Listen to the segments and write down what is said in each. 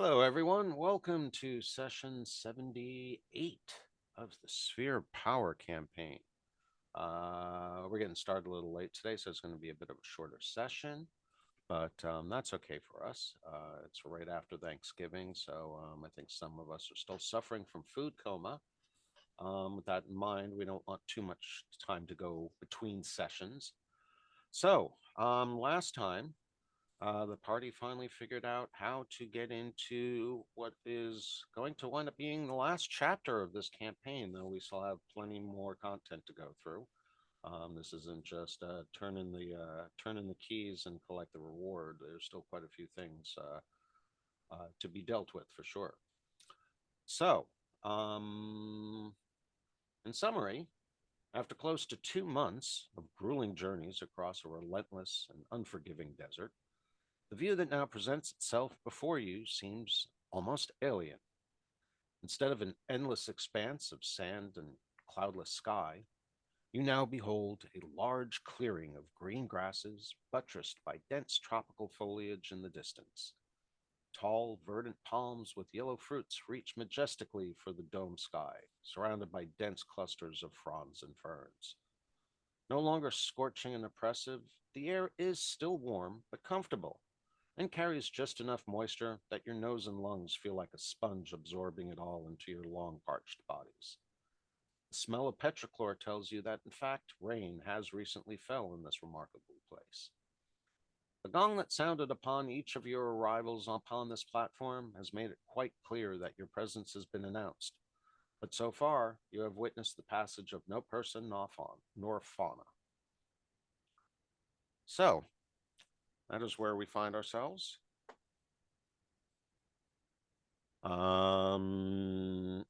Hello, everyone. Welcome to session 78 of the Sphere Power Campaign. We're getting started a little late today, so it's going to be a bit of a shorter session, but that's okay for us. It's right after Thanksgiving, so I think some of us are still suffering from food coma. With that in mind, we don't want too much time to go between sessions. So, last time the party finally figured out how to get into what is going to wind up being the last chapter of this campaign, though we still have plenty more content to go through. This isn't just turn in the keys and collect the reward. There's still quite a few things to be dealt with for sure. So, um, in summary, after close to 2 months of grueling journeys across a relentless and unforgiving desert, the view that now presents itself before you seems almost alien. Instead of an endless expanse of sand and cloudless sky, you now behold a large clearing of green grasses buttressed by dense tropical foliage in the distance. Tall, verdant palms with yellow fruits reach majestically for the dome sky, surrounded by dense clusters of fronds and ferns. No longer scorching and oppressive, the air is still warm but comfortable, and carries just enough moisture that your nose and lungs feel like a sponge absorbing it all into your long parched bodies. The smell of petrochlor tells you that, in fact, rain has recently fell in this remarkable place. The gong that sounded upon each of your arrivals upon this platform has made it quite clear that your presence has been announced, but so far you have witnessed the passage of no person nor fauna. So, that is where we find ourselves. Um,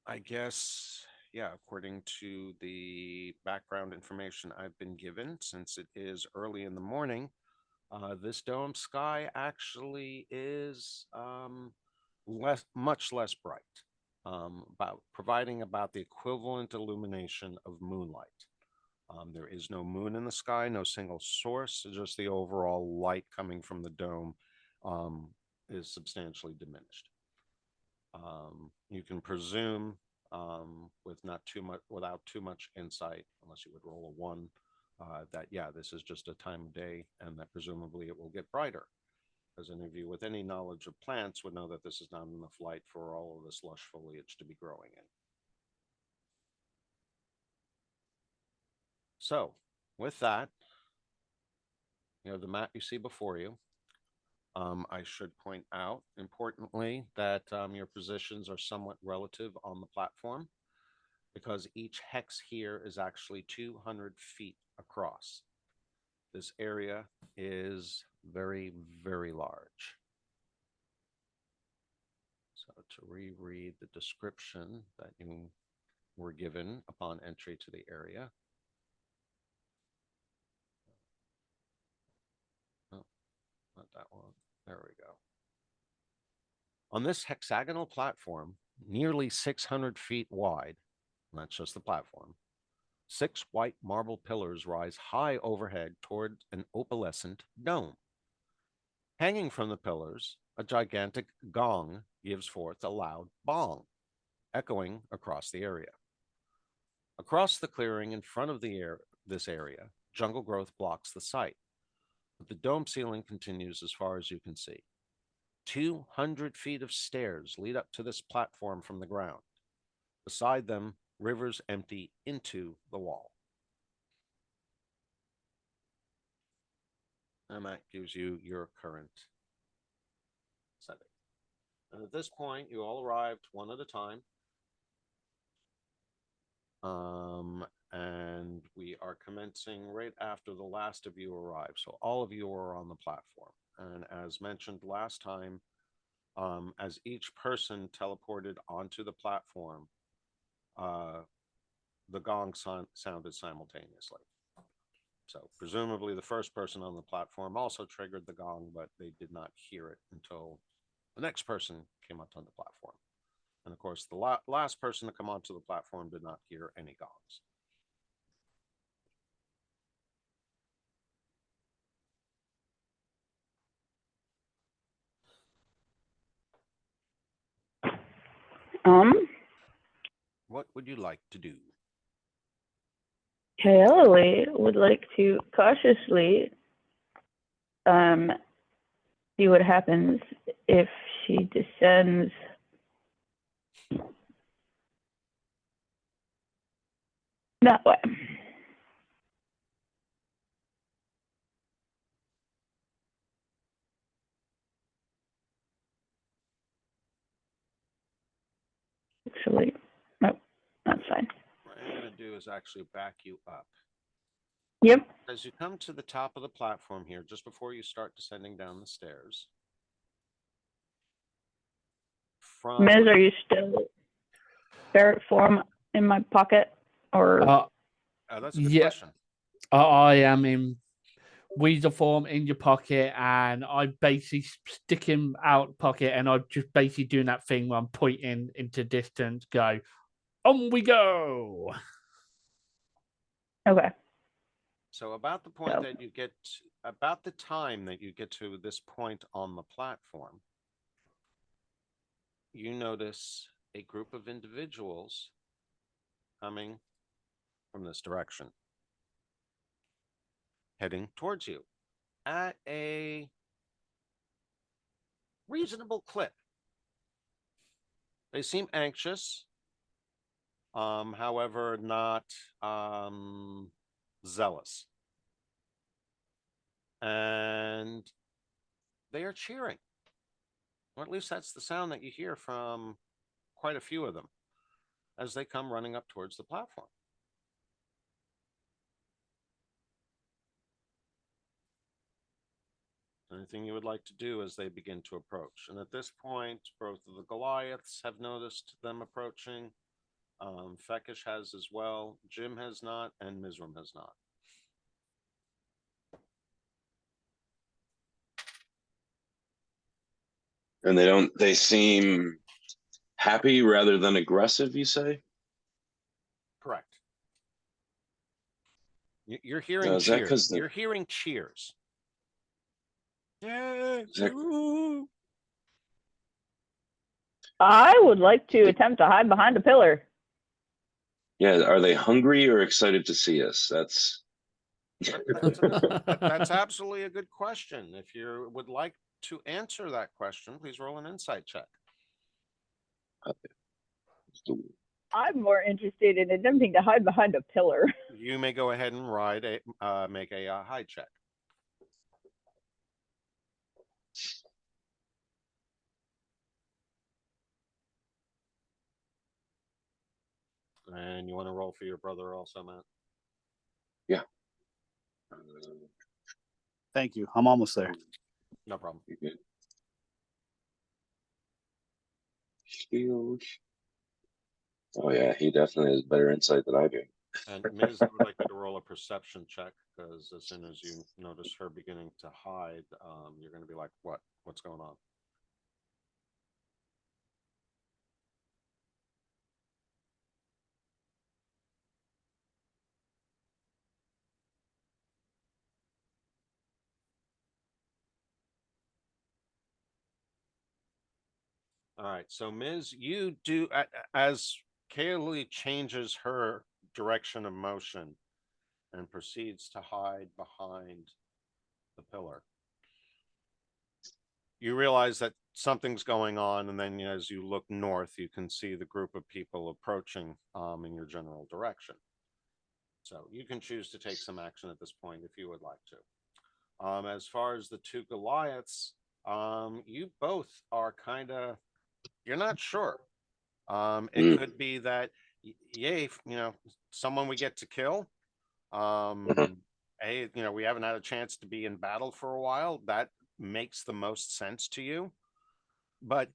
I guess, yeah, according to the background information I've been given, since it is early in the morning, this dome sky actually is much less bright, about providing about the equivalent illumination of moonlight. There is no moon in the sky, no single source, just the overall light coming from the dome um, is substantially diminished. You can presume with not too much, without too much insight, unless you would roll a one, that yeah, this is just a time of day, and that presumably it will get brighter. As any of you with any knowledge of plants would know that this is not enough light for all of this lush foliage to be growing in. So, with that, you know the map you see before you. I should point out, importantly, that your positions are somewhat relative on the platform, because each hex here is actually 200 feet across. This area is very, very large. So to reread the description that you were given upon entry to the area. Oh, not that one. There we go. On this hexagonal platform, nearly 600 feet wide, and that's just the platform, 6 white marble pillars rise high overhead toward an opalescent dome. Hanging from the pillars, a gigantic gong gives forth a loud bong, echoing across the area. Across the clearing in front of this area, jungle growth blocks the sight, but the dome ceiling continues as far as you can see. 200 feet of stairs lead up to this platform from the ground. Beside them, rivers empty into the wall. And that gives you your current setting. And at this point, you all arrived one at a time. And we are commencing right after the last of you arrive. So all of you are on the platform. And as mentioned last time, as each person teleported onto the platform, uh, the gong sounded simultaneously. So presumably the first person on the platform also triggered the gong, but they did not hear it until the next person came up on the platform. And of course, the last person to come onto the platform did not hear any gongs. What would you like to do? Kaeli would like to cautiously see what happens if she descends that way. Actually, nope, that's fine. What I'm going to do is actually back you up. Yep. As you come to the top of the platform here, just before you start descending down the stairs. Miz, are you still ferret form in my pocket? Or that's a good question. I am in Weasel form in your pocket, and I basically stick him out pocket, and I'm just basically doing that thing where I'm pointing into distance, go, on we go. Okay. So about the point that you get, about the time that you get to this point on the platform, you notice a group of individuals coming from this direction, heading towards you at a reasonable clip. They seem anxious, however, not zealous. And they are cheering, or at least that's the sound that you hear from quite a few of them as they come running up towards the platform. Anything you would like to do as they begin to approach? And at this point, both of the Goliaths have noticed them approaching. Fekish has as well. Jim has not, and Mizram has not. And they seem happy rather than aggressive, you say? Correct. You're hearing cheers. You're hearing cheers. Yeah. I would like to attempt to hide behind a pillar. Yeah, are they hungry or excited to see us? That's absolutely a good question. If you would like to answer that question, please roll an insight check. I'm more interested in attempting to hide behind a pillar. You may go ahead and make a hide check. And you want to roll for your brother also, Matt? Yeah. Thank you. I'm almost there. No problem. Oh yeah, he definitely has better insight than I do. And Ms. would like you to roll a perception check, because as soon as you notice her beginning to hide, you're going to be like, what's going on? All right, so Ms., you do, as Kaylee changes her direction of motion and proceeds to hide behind the pillar, you realize that something's going on, and then as you look north, you can see the group of people approaching in your general direction. So you can choose to take some action at this point if you would like to. As far as the two Goliaths, you both are kind of, you're not sure. It could be that, yay, someone we get to kill. Hey, we haven't had a chance to be in battle for a while. That makes the most sense to you. But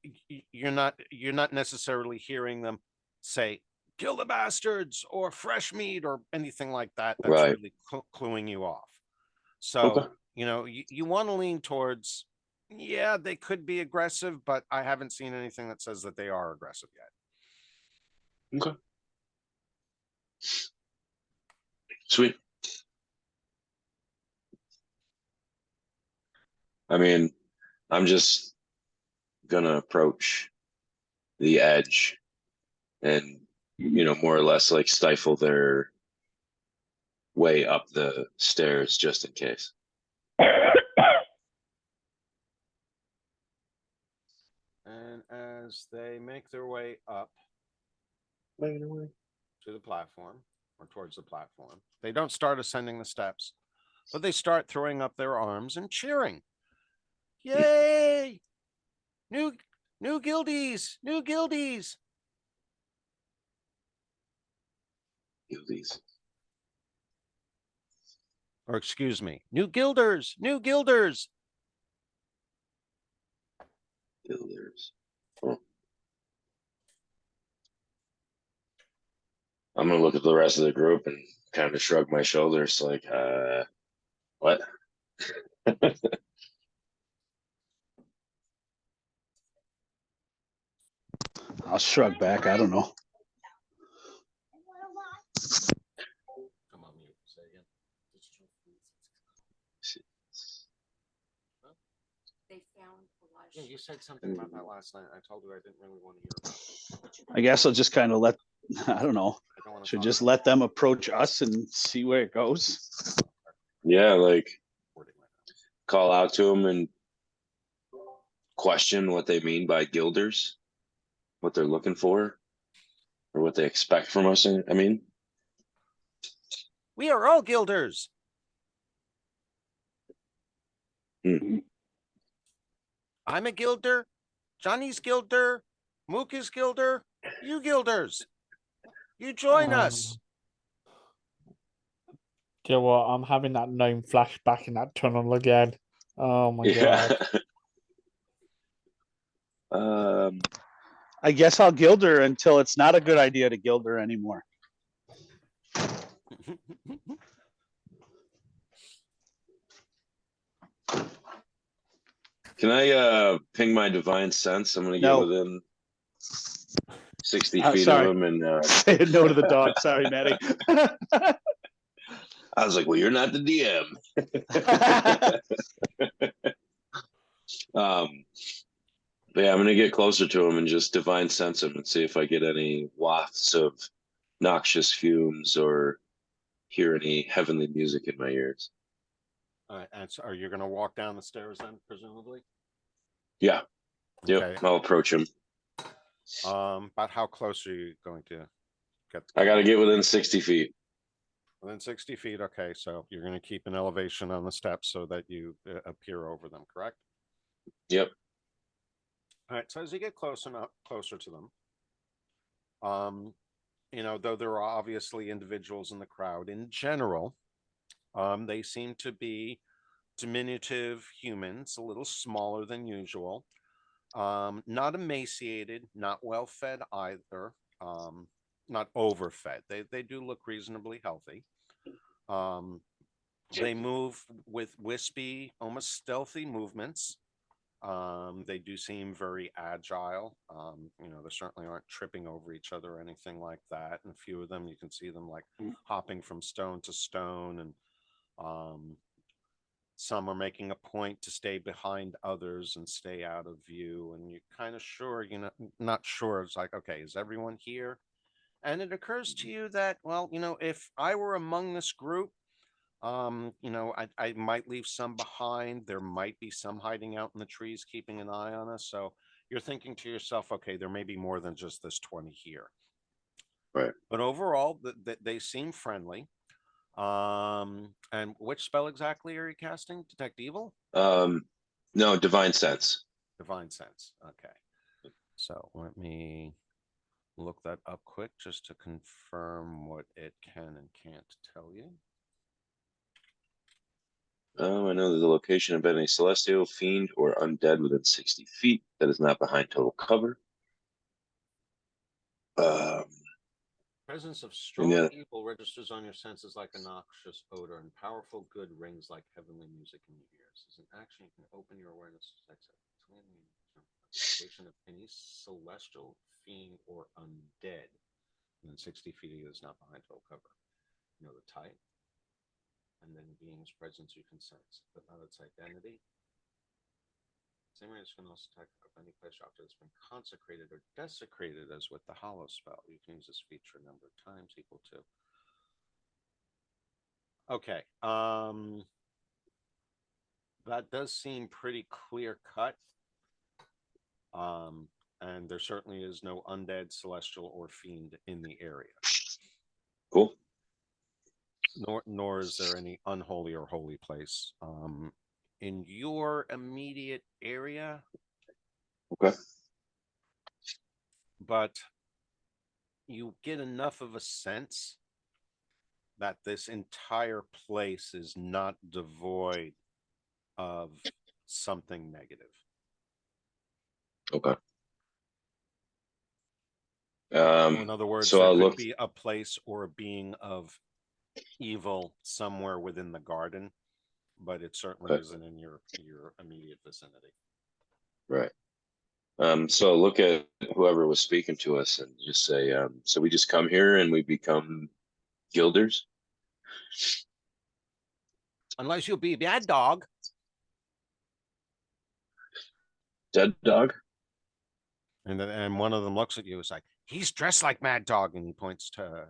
you're not necessarily hearing them say, kill the bastards or fresh meat or anything like that. That's right. Really cluing you off. So, you want to lean towards, yeah, they could be aggressive, but I haven't seen anything that says that they are aggressive yet. Okay. Sweet. I mean, I'm just gonna approach the edge and, more or less like stifle their way up the stairs just in case. And as they make their way up to the platform or towards the platform, they don't start ascending the steps, but they start throwing up their arms and cheering. Yay! New guildies! New guildies! Guildies. Or excuse me, new guilders! New guilders! Guilders. Oh. I'm gonna look at the rest of the group and kind of shrug my shoulders, like, what? I'll shrug back. I don't know. Come on, mute. Say again. They found Yeah, you said something about that last night. I told you I didn't really want to hear about it. I guess I'll just kind of let, I don't know, I don't want to should talk just about let them approach us and see where it goes. Yeah, like wording like that. call out to them and question what they mean by guilders, what they're looking for, or what they expect from us. I mean, We are all guilders. I'm a guilder. Johnny's guilder. Mook is guilder. You guilders. You join us. Do you know what? I'm having that gnome flashback in that tunnel again. Oh my god. I guess I'll gild her until it's not a good idea to gild her anymore. Can I ping my divine sense? I'm gonna get No. within 60 feet sorry. of him, and Say no to the dog. Sorry, Maddie. I was like, "Well, you're not the DM." But yeah, I'm gonna get closer to him and just divine sense him and see if I get any wafts of noxious fumes or hear any heavenly music in my ears. All right, and so are you going to walk down the stairs then, presumably? Yeah. Yep. Okay. I'll approach him. About how close are you going to get? I got to get within 60 feet. Within 60 feet. Okay, so you're going to keep an elevation on the steps so that you appear over them, correct? Yep. All right. So as you get closer to them, though there are obviously individuals in the crowd, in general, they seem to be diminutive humans, a little smaller than usual. Not emaciated, not well fed either, not overfed. They do look reasonably healthy. They move with wispy, almost stealthy movements. They do seem very agile. They certainly aren't tripping over each other or anything like that. And a few of them, you can see them like hopping from stone to stone, and some are making a point to stay behind others and stay out of view. And you're kind of sure, not sure. It's like, okay, is everyone here? And it occurs to you that, well, if I were among this group, I might leave some behind. There might be some hiding out in the trees, keeping an eye on us. So you're thinking to yourself, okay, there may be more than just this 20 here. Right. But overall, they seem friendly. And which spell exactly are you casting? Detect evil? No, divine sense. Divine sense. Okay. So let me look that up quick just to confirm what it can and can't tell you. I know there's a location of any celestial, fiend, or undead within 60 feet that is not behind total cover. Presence of strong Yeah. evil registers on your senses like a noxious odor, and powerful good rings like heavenly music in your ears. As an action, you can open your awareness to location of any celestial, fiend, or undead within 60 feet of you is not behind total cover. You know the type, and then being's presence you can sense, but not its identity, its Same race can also attack of any place or object that's been consecrated or desecrated as with the hollow spell. You can use this feature a number of times equal to. Okay. That does seem pretty clear cut. And there certainly is no undead, celestial, or fiend in the area. Cool. Nor is there any unholy or holy place in your immediate area. Okay. But you get enough of a sense that this entire place is not devoid of something negative. Okay. So in other words, so there I'll could look. be a place or a being of evil somewhere within the garden, but it certainly Okay. isn't in your immediate vicinity. Right. So I'll look at whoever was speaking to us and just say, so we just come here and we become guilders? Unless you be bad dog. Dead dog? And one of them looks at you, is like, he's dressed like Mad Dog, and he points to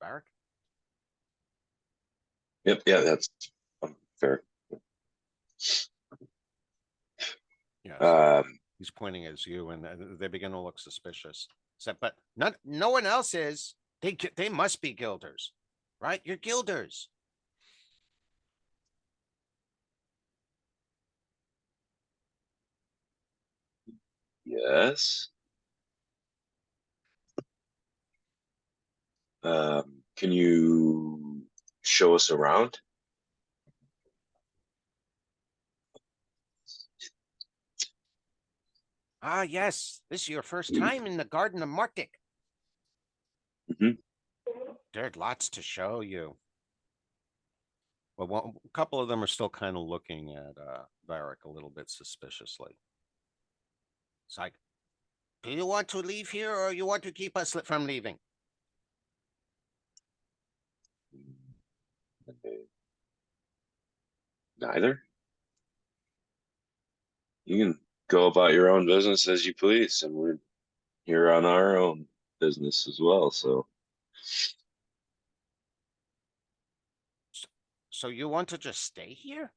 Barrack. Yep. Yeah, that's fair. Yeah, so Um, he's pointing as you, and they begin to look suspicious. Said, but no one else is. They must be guilders, right? You're guilders. yes. Can you show us around? Ah, yes. This is your first time in the Garden of Martik. Mhm. There's lots to show you. But a couple of them are still kind of looking at Varric a little bit suspiciously. It's like, do you want to leave here, or you want to keep us from leaving? Neither. You can go about your own business as you please, and we're here on our own business as well. So So you want to just stay here?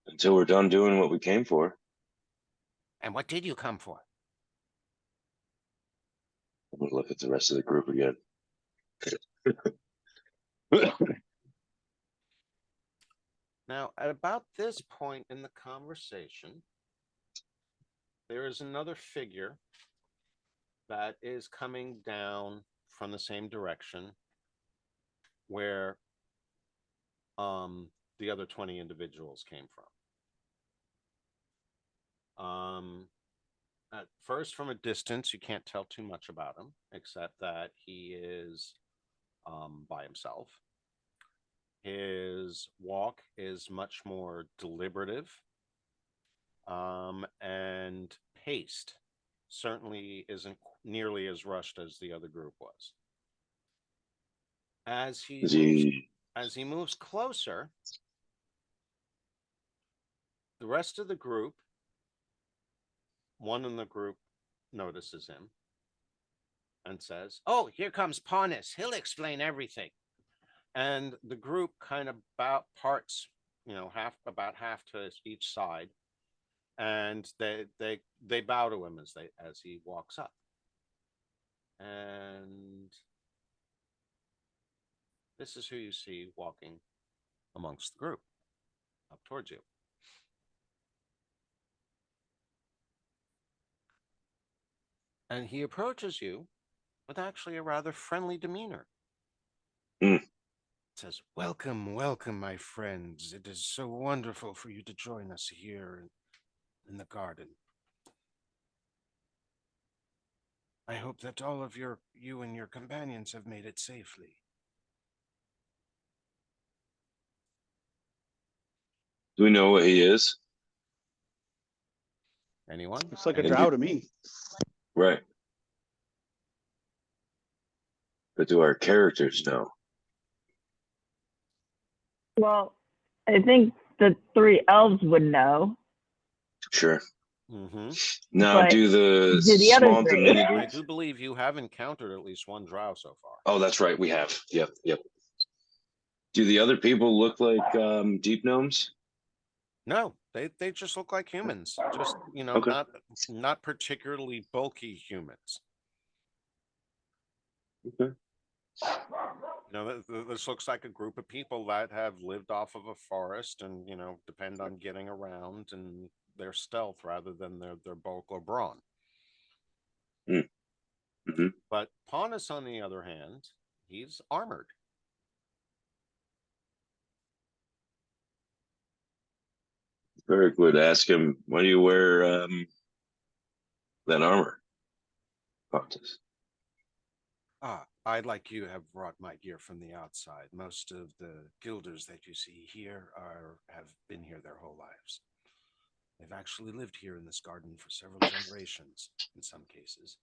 until we're done doing what we came for, And what did you come for? I'm gonna look at the rest of the group again. Now, at about this point in the conversation, there is another figure that is coming down from the same direction where the other 20 individuals came from. At first, from a distance, you can't tell too much about him, except that he is by himself. His walk is much more deliberative and paced. Certainly isn't nearly as rushed as the other group was. As he moves closer, the rest of the group, one in the group notices him and says, "Oh, here comes Pawnus. He'll explain everything." And the group kind of parts, about half to each side, and they bow to him as he walks up. And this is who you see walking amongst the group up towards you. And he approaches you with actually a rather friendly demeanor. Says, welcome, welcome, my friends. It is so wonderful for you to join us here in the garden. I hope that all of you and your companions have made it safely. Do we know what he is? Anyone? Looks like a Indeed. drow to me. Right. But do our characters know? Well, I think the 3 elves would know. Sure. Mm-hmm. Now, But do the do the other small 3? I diminutives? do believe you have encountered at least one drow so far. Oh, that's right. We have. Yep. Do the other people look like deep gnomes? No, they just look like humans. Just, Okay. not particularly bulky humans. Okay. This looks like a group of people that have lived off of a forest and, depend on getting around and their stealth rather than their bulk or brawn. Mm-hmm. But Paunus, on the other hand, he's armored. Beric would ask him, "Why do you wear that armor?" Pontus. I'd like you have brought my gear from the outside. Most of the guilders that you see here have been here their whole lives. They've actually lived here in this garden for several generations in some cases.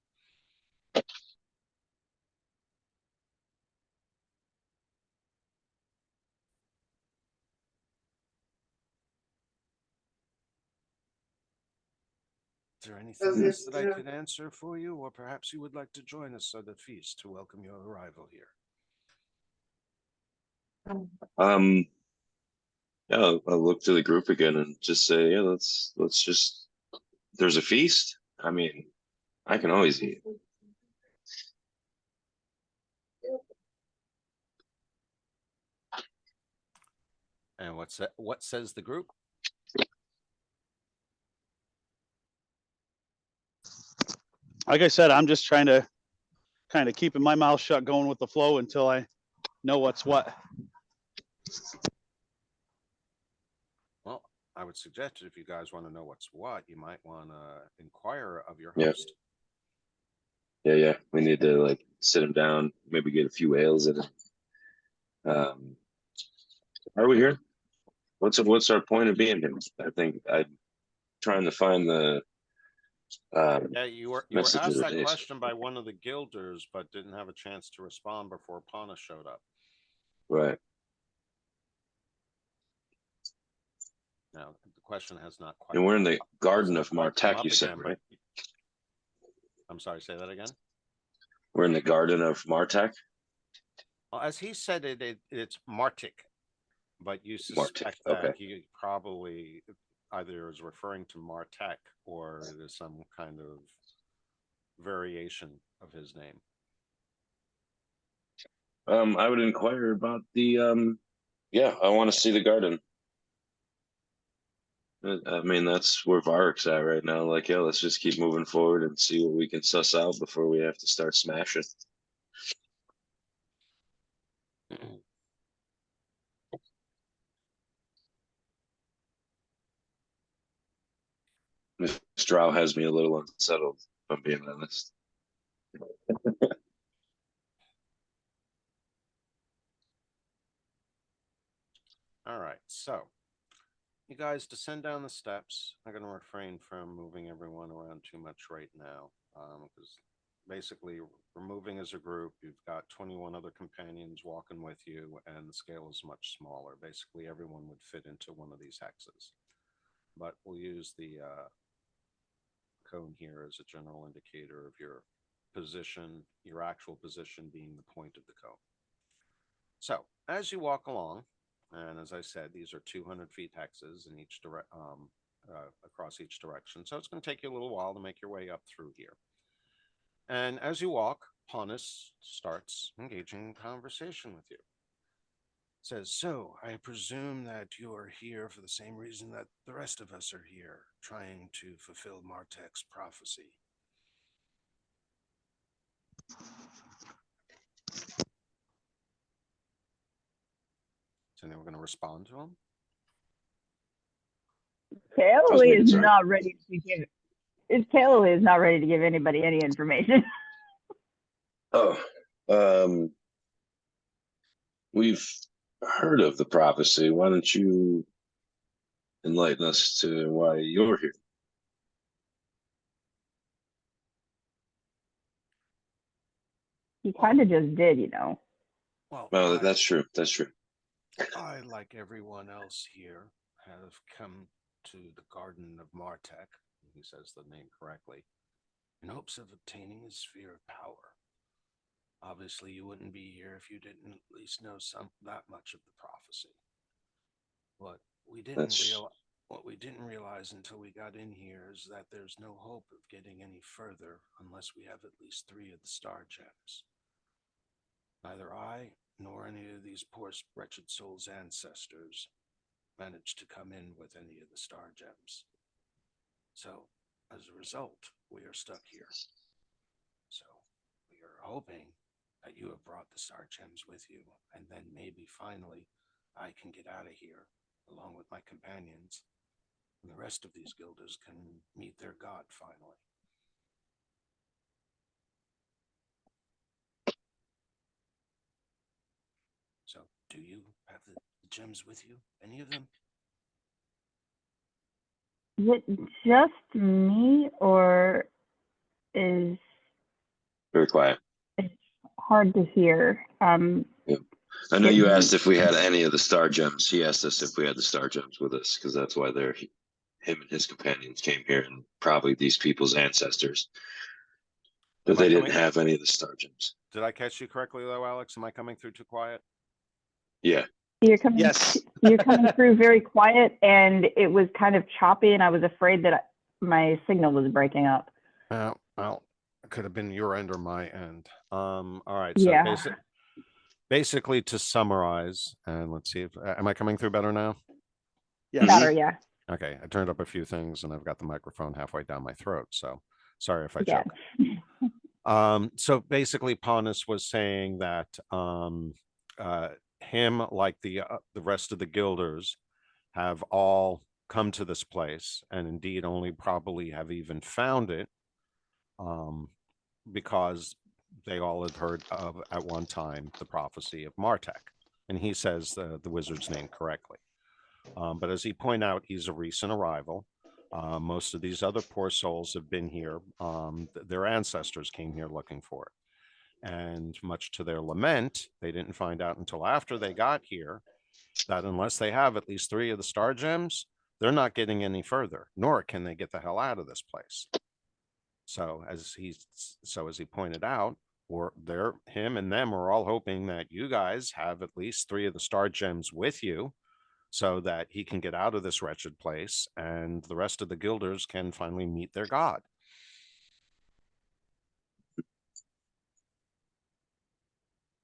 Is there anything else that I could answer for you, or perhaps you would like to join us at the feast to welcome your arrival here? Yeah, I'll look to the group again and just say, yeah, let's just. There's a feast. I mean, I can always eat. And what says the group? Like I said, I'm just trying to kind of keeping my mouth shut, going with the flow until I know what's what. Well, I would suggest if you guys want to know what's what, you might want to inquire of your Yeah. host. Yeah. We need to like sit him down, maybe get a few ales in it. Are we here? What's our point of being here? I think I'm trying to find the Yeah, you were message of asked the that day. question by one of the guilders, but didn't have a chance to respond before Pana showed up. Right. Now, the question has not quite. And we're in the Garden not of quite come Martek, up you said, again. right? I'm sorry, say that again. We're in the Garden of Martek. Well, as he said it's Martik, but you Martek, suspect okay. that he probably either is referring to Martek or it is some kind of variation of his name. I would inquire about the yeah, I want to see the garden. I mean, that's where Varric's at right now. Like, yeah, let's just keep moving forward and see what we can suss out before we have to start smashing. Miss Drow has me a little unsettled, if I'm being honest. All right, so you guys descend down the steps. I'm going to refrain from moving everyone around too much right now because basically we're moving as a group. You've got 21 other companions walking with you, and the scale is much smaller. Basically, everyone would fit into one of these hexes. But we'll use the cone here as a general indicator of your position, your actual position being the point of the cone. So as you walk along, and as I said, these are 200 feet hexes in each across each direction. So it's going to take you a little while to make your way up through here. And as you walk, Paunus starts engaging in conversation with you. Says, so I presume that you are here for the same reason that the rest of us are here, trying to fulfill Martek's prophecy. So then we're going to respond to him. Callie is not ready to give. Callie is not ready to give anybody any information. Oh, we've heard of the prophecy. Why don't you enlighten us to why you're here? He kind of just did, you know. Well, Well, that's true. That's true. I, like everyone else here, have come to the Garden of Martek, he says the name correctly, in hopes of obtaining a sphere of power. Obviously, you wouldn't be here if you didn't at least know that much of the prophecy. What we didn't That's real what we didn't realize until we got in here is that there's no hope of getting any further unless we have at least 3 of the star gems. Neither I nor any of these poor wretched souls' ancestors managed to come in with any of the star gems. So, as a result, we are stuck here. So, we are hoping that you have brought the star gems with you, and then maybe finally I can get out of here along with my companions, and the rest of these guilders can meet their god finally. So, do you have the gems with you? Any of them? Is it just me, or is very quiet. it's hard to hear? I know you Getting- asked if we had any of the star gems. He asked us if we had the star gems with us, because that's why him and his companions came here, and probably these people's ancestors. But Am I they didn't coming- have any of the star gems. Did I catch you correctly, though, Alex? Am I coming through too quiet? Yeah. You're coming. Yes. You're coming through very quiet, and it was kind of choppy, and I was afraid that my signal was breaking up. Well, it could have been your end or my end. All right. So Yeah. basically, to summarize, and let's see if am I coming through better now? Yes. Better, yeah. Okay, I turned up a few things, and I've got the microphone halfway down my throat. So sorry if I Yeah. choke. So basically, Ponus was saying that him, like the rest of the guilders, have all come to this place, and indeed only probably have even found it, because they all had heard of at one time the prophecy of Martek, and he says the wizard's name correctly. But as he pointed out, he's a recent arrival. Most of these other poor souls have been here. Their ancestors came here looking for it. And much to their lament, they didn't find out until after they got here that unless they have at least 3 of the star gems, they're not getting any further, nor can they get the hell out of this place. So as he pointed out, him and them are all hoping that you guys have at least 3 of the star gems with you, so that he can get out of this wretched place and the rest of the guilders can finally meet their god.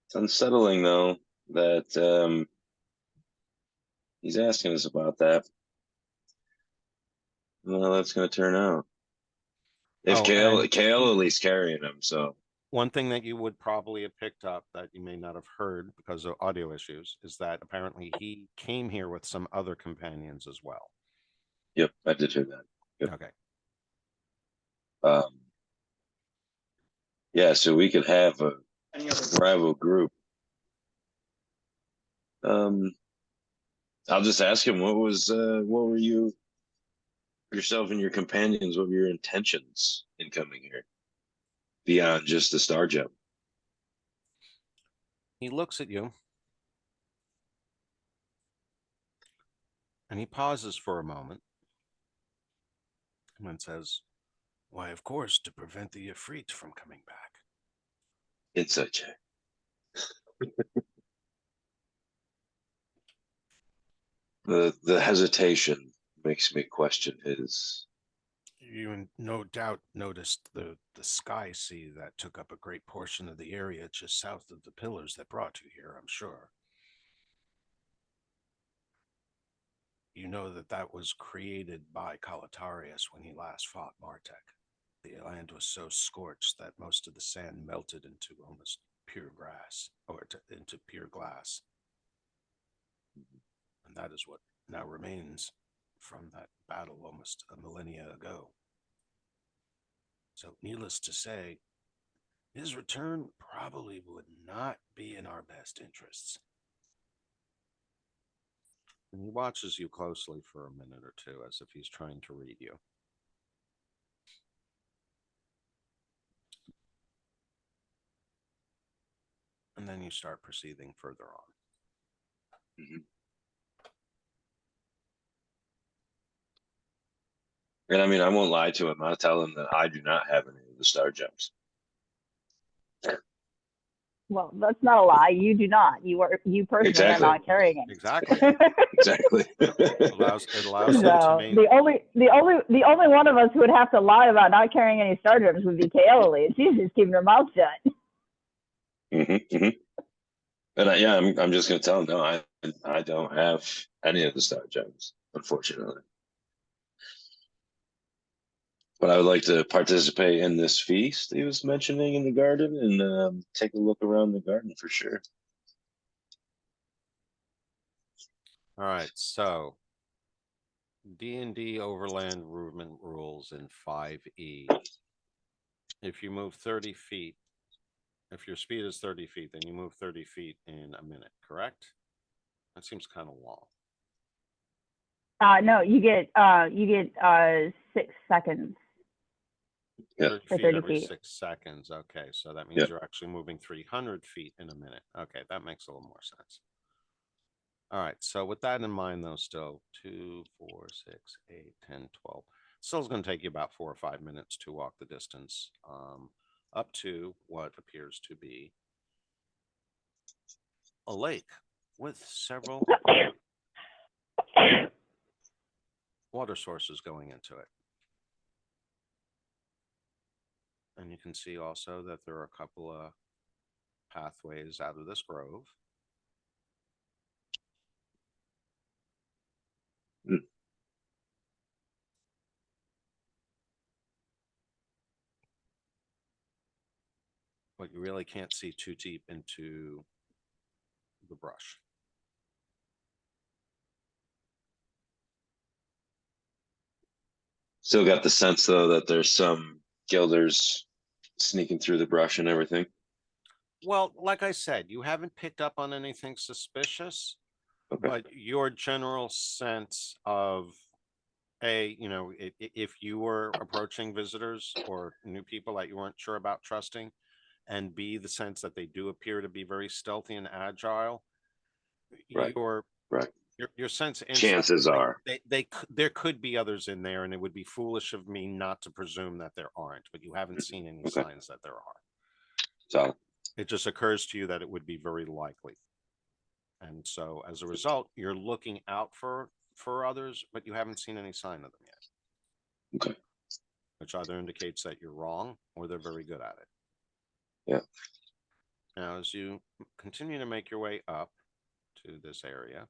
It's unsettling, though, that he's asking us about that. Well, that's going to turn out. If Kale at least carrying him, so. One thing that you would probably have picked up that you may not have heard because of audio issues is that apparently he came here with some other companions as well. Yep, I did hear that. Yep. Okay. Yeah, so we could have a rival group. I'll just ask him, what were you yourself and your companions, what were your intentions in coming here beyond just the star gem? He looks at you and he pauses for a moment and then says, "Why, of course, to prevent the Ifrit from coming back." Insight check. The hesitation makes me question his. You no doubt noticed the sky sea that took up a great portion of the area just south of the pillars that brought you here, I'm sure. You know that was created by Kalatarius when he last fought Martek. The land was so scorched that most of the sand melted into almost pure grass, or into pure glass. And that is what now remains from that battle almost a millennia ago. So, needless to say, his return probably would not be in our best interests. And he watches you closely for a minute or two as if he's trying to read you. And then you start proceeding further on. Mhm. And I mean, I won't lie to him. I'll tell him that I do not have any of the star gems. Well, that's not a lie. You do not. You personally Exactly. are not carrying it. Exactly. Exactly. It allows him to So maintain. the only one of us who would have to lie about not carrying any star gems would be Kaeli. She's just keeping her mouth shut. And I'm just gonna tell him no. I don't have any of the star gems, unfortunately. But I would like to participate in this feast he was mentioning in the garden and take a look around the garden for sure. All right, so D&D Overland Movement Rules in 5e. If you move 30 feet, if your speed is 30 feet, then you move 30 feet in a minute, correct? That seems kind of long. No, you get 6 seconds. Yeah. 30 For feet 30 every feet. 6 seconds. Okay, so that means Yeah. you're actually moving 300 feet in a minute. Okay, that makes a little more sense. All right, so with that in mind, though, still 2, 4, 6, 8, 10, 12. Still is going to take you about 4 or 5 minutes to walk the distance up to what appears to be a lake with several water sources going into it. And you can see also that there are a couple of pathways out of this grove. Mm. But you really can't see too deep into the brush. Still got the sense though that there's some guilders sneaking through the brush and everything. Well, like I said, you haven't picked up on anything suspicious, Okay. but your general sense of if you were approaching visitors or new people that you weren't sure about trusting, and B, the sense that they do appear to be very stealthy and agile, Right. your Right. your sense of insight, Chances like, are. there could be others in there, and it would be foolish of me not to presume that there aren't, but you haven't seen any Okay. signs that there are. So It just occurs to you that it would be very likely. And so as a result, you're looking out for others, but you haven't seen any sign of them yet. okay. Which either indicates that you're wrong or they're very good at it. Yeah. Now, as you continue to make your way up to this area,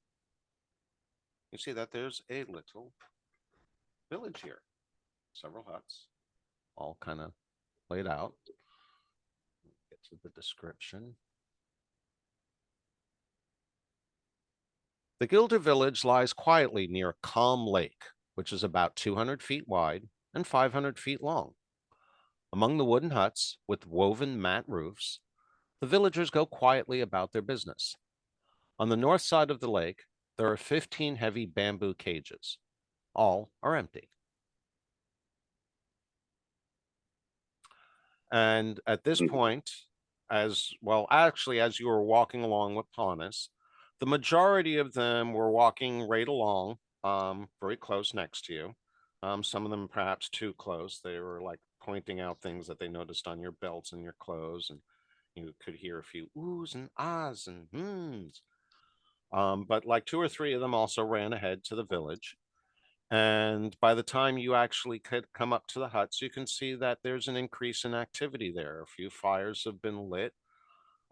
you see that there's a little village here. Several huts, all kind of laid out. Get to the description. The Gilder village lies quietly near a calm lake, which is about 200 feet wide and 500 feet long. Among the wooden huts with woven mat roofs, the villagers go quietly about their business. On the north side of the lake, there are 15 heavy bamboo cages. All are empty. And at this point, as well, actually, as you were walking along with Panis, the majority of them were walking right along, very close next to you. Some of them perhaps too close. They were like pointing out things that they noticed on your belts and your clothes, and you could hear a few oohs and ahs and hmms. But like 2 or 3 of them also ran ahead to the village. And by the time you actually could come up to the huts, you can see that there's an increase in activity there. A few fires have been lit.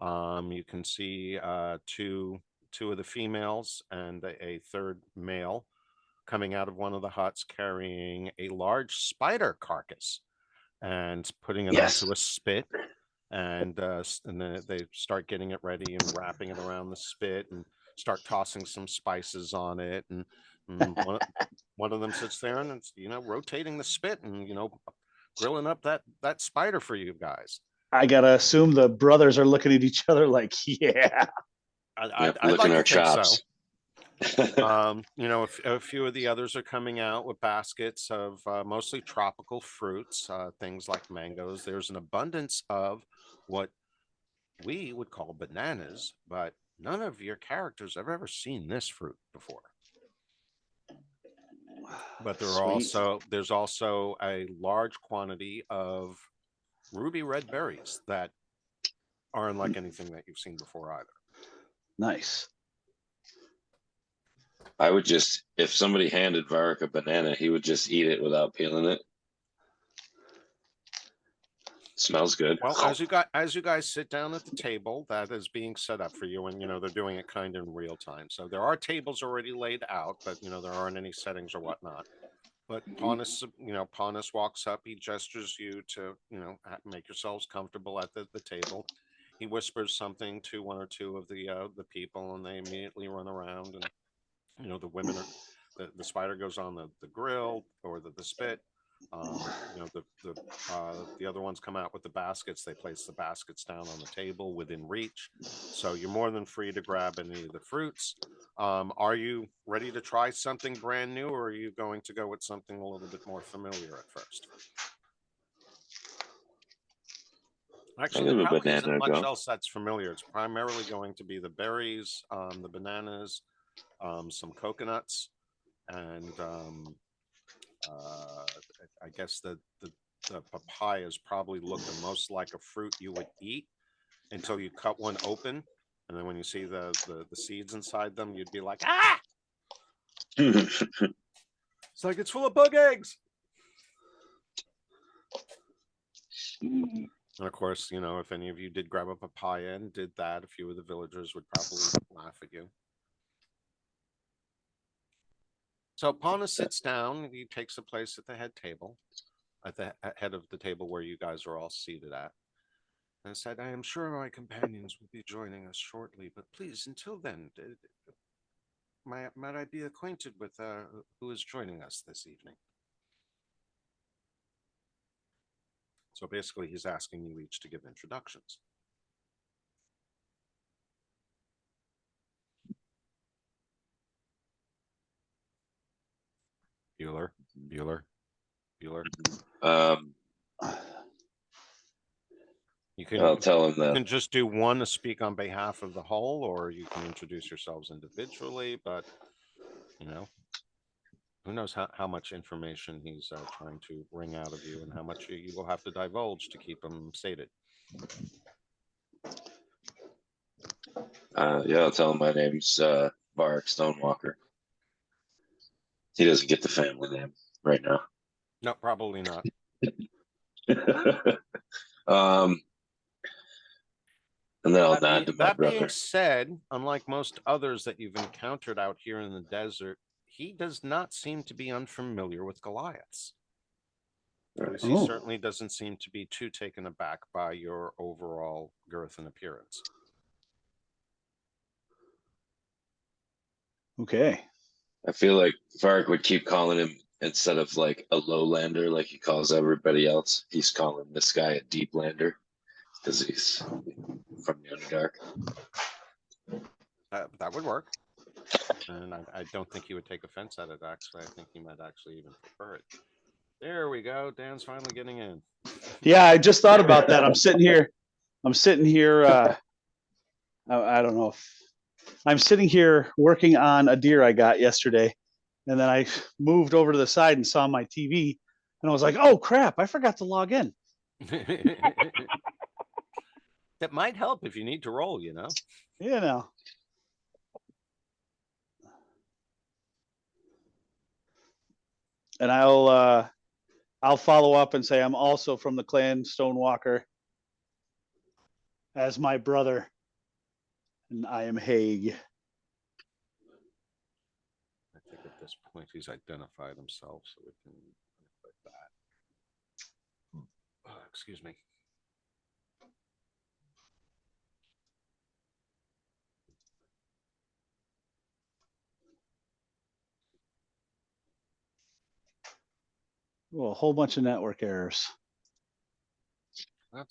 You can see two of the females and a third male coming out of one of the huts carrying a large spider carcass and putting it Yes. onto a spit. And then they start getting it ready and wrapping it around the spit and start tossing some spices on it. And one of them sits there and it's, rotating the spit and, grilling up that spider for you guys. I gotta assume the brothers are looking at each other like, yeah. I'd Licking like our to think so. chops. A few of the others are coming out with baskets of mostly tropical fruits, things like mangoes. There's an abundance of what we would call bananas, but none of your characters have ever seen this fruit before. But Sweet. there's also a large quantity of ruby red berries that aren't like anything that you've seen before either. Nice. I would just, if somebody handed Varric a banana, he would just eat it without peeling it. Smells good. Well, as you guys sit down at the table that is being set up for you, and they're doing it kind of in real time. So there are tables already laid out, but there aren't any settings or whatnot. But Paunus walks up, he gestures you to, make yourselves comfortable at the table. He whispers something to one or two of the people, and they immediately run around, and the women are the spider goes on the grill or the spit. The other ones come out with the baskets. They place the baskets down on the table within reach. So you're more than free to grab any of the fruits. Are you ready to try something brand new, or are you going to go with something a little bit more familiar at first? Actually, I'll there give a probably banana isn't a much go. else that's familiar. It's primarily going to be the berries, the bananas, some coconuts, and I guess the papayas probably look the most like a fruit you would eat until you cut one open, and then when you see the seeds inside them, you'd be like, ah! It's like it's full of bug eggs. And of course, if any of you did grab a papaya and did that, a few of the villagers would probably laugh at you. So Pauna sits down. He takes a place at the head table, at the head of the table where you guys are all seated at, and said, "I am sure my companions will be joining us shortly, but please, until then, might I be acquainted with who is joining us this evening?" So basically, he's asking you each to give introductions. Bueller. You I'll tell him you that. can just do one to speak on behalf of the whole, or you can introduce yourselves individually, but who knows how much information he's trying to wring out of you, and how much you will have to divulge to keep him sated. Yeah, I'll tell him my name's Varric Stonewalker. He doesn't get the family name right now. No, probably not. And then I'll nod to my That being brother. said, unlike most others that you've encountered out here in the desert, he does not seem to be unfamiliar with Goliaths. At least he certainly doesn't seem to be too taken aback by your overall girth and appearance. Okay. I feel like Varric would keep calling him, instead of like a lowlander like he calls everybody else, he's calling this guy a deep lander because he's from the Underdark. That would work. And I don't think he would take offense at it, actually. I think he might actually even prefer it. There we go. Dan's finally getting in. Yeah, I just thought about that. I'm sitting here. I don't know if I'm sitting here working on a deer I got yesterday. And then I moved over to the side and saw my TV. And I was like, oh, crap, I forgot to log in. That might help if you need to roll, And I'll follow up and say I'm also from the clan Stonewalker as my brother. And I am Haig. I think at this point he's identified himself, so we can click that. Excuse me. Well, a whole bunch of network errors.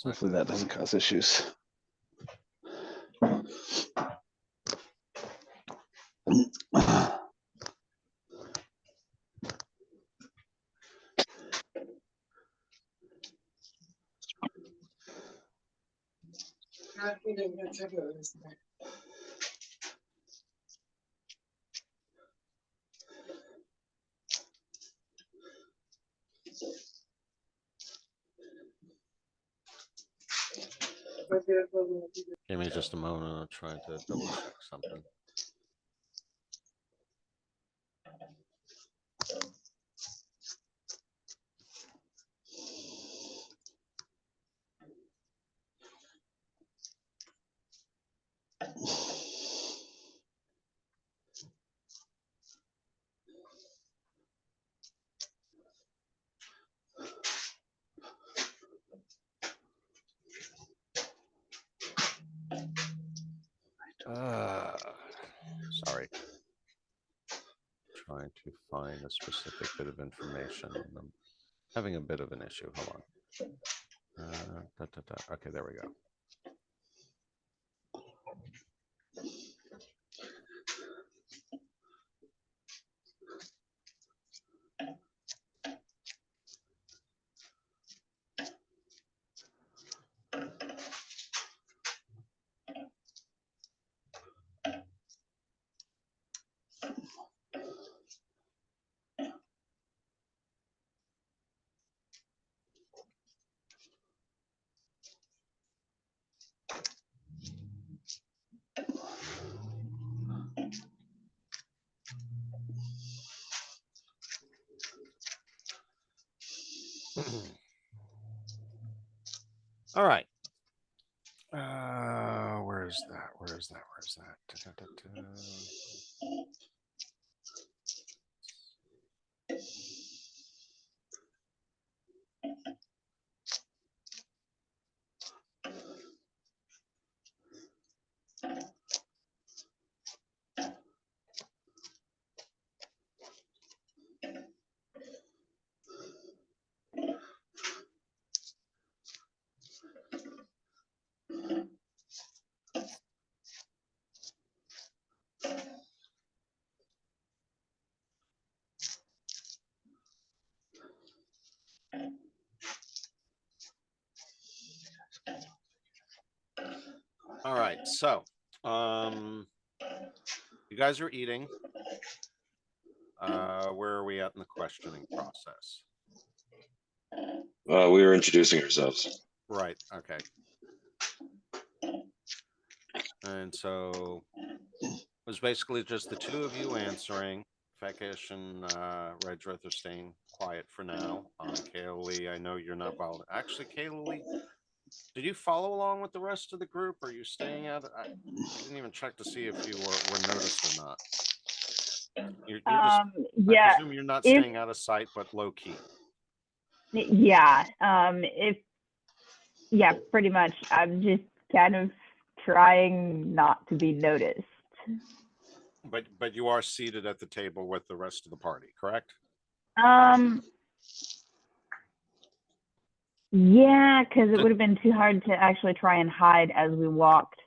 Hopefully that doesn't cause issues. Give me just a moment. I'm trying to double check something. Sorry. Trying to find a specific bit of information. I'm having a bit of an issue. Hold on. Okay, there we go. All right. Where's that? Where's that? Where's that? All right, so you guys are eating. Where are we at in the questioning process? We were introducing ourselves. Right, okay. And so it was basically just the two of you answering. Fekish and Redrith are staying quiet for now. Kayla Lee, I know you're not bothered. Actually, Kayla Lee, did you follow along with the rest of the group? Or are you staying out? I didn't even check to see if you were noticed or not. You're just, yeah. I presume you're not staying out of sight, but low key. Yeah. Yeah, pretty much. I'm just kind of trying not to be noticed. But you are seated at the table with the rest of the party, correct? Yeah, because it would have been too hard to actually try and hide as we walked.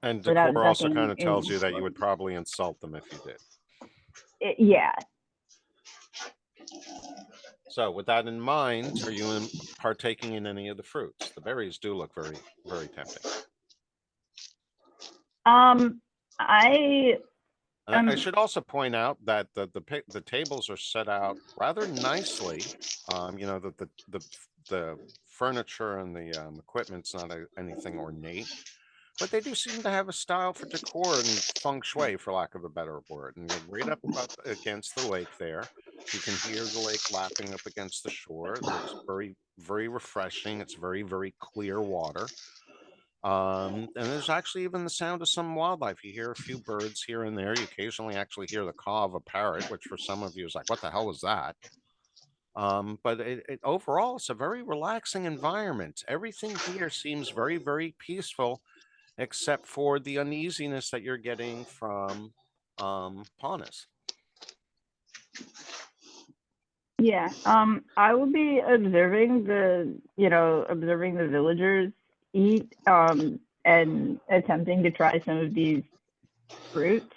And without decor also ducking kind of tells in. you that you would probably insult them if you did. Yeah. So with that in mind, are you partaking in any of the fruits? The berries do look very, very tempting. I should also point out that the tables are set out rather nicely. You know, the furniture and the equipment's not anything ornate, but they do seem to have a style for decor and feng shui, for lack of a better word. And you're right up against the lake there. You can hear the lake lapping up against the shore. It looks very, very refreshing. It's very, very clear water. And there's actually even the sound of some wildlife. You hear a few birds here and there. You occasionally actually hear the caw of a parrot, which for some of you is like, what the hell was that? But overall, it's a very relaxing environment. Everything here seems very, very peaceful, except for the uneasiness that you're getting from Pawnus. Yeah. I will be observing the villagers eat, and attempting to try some of these fruits.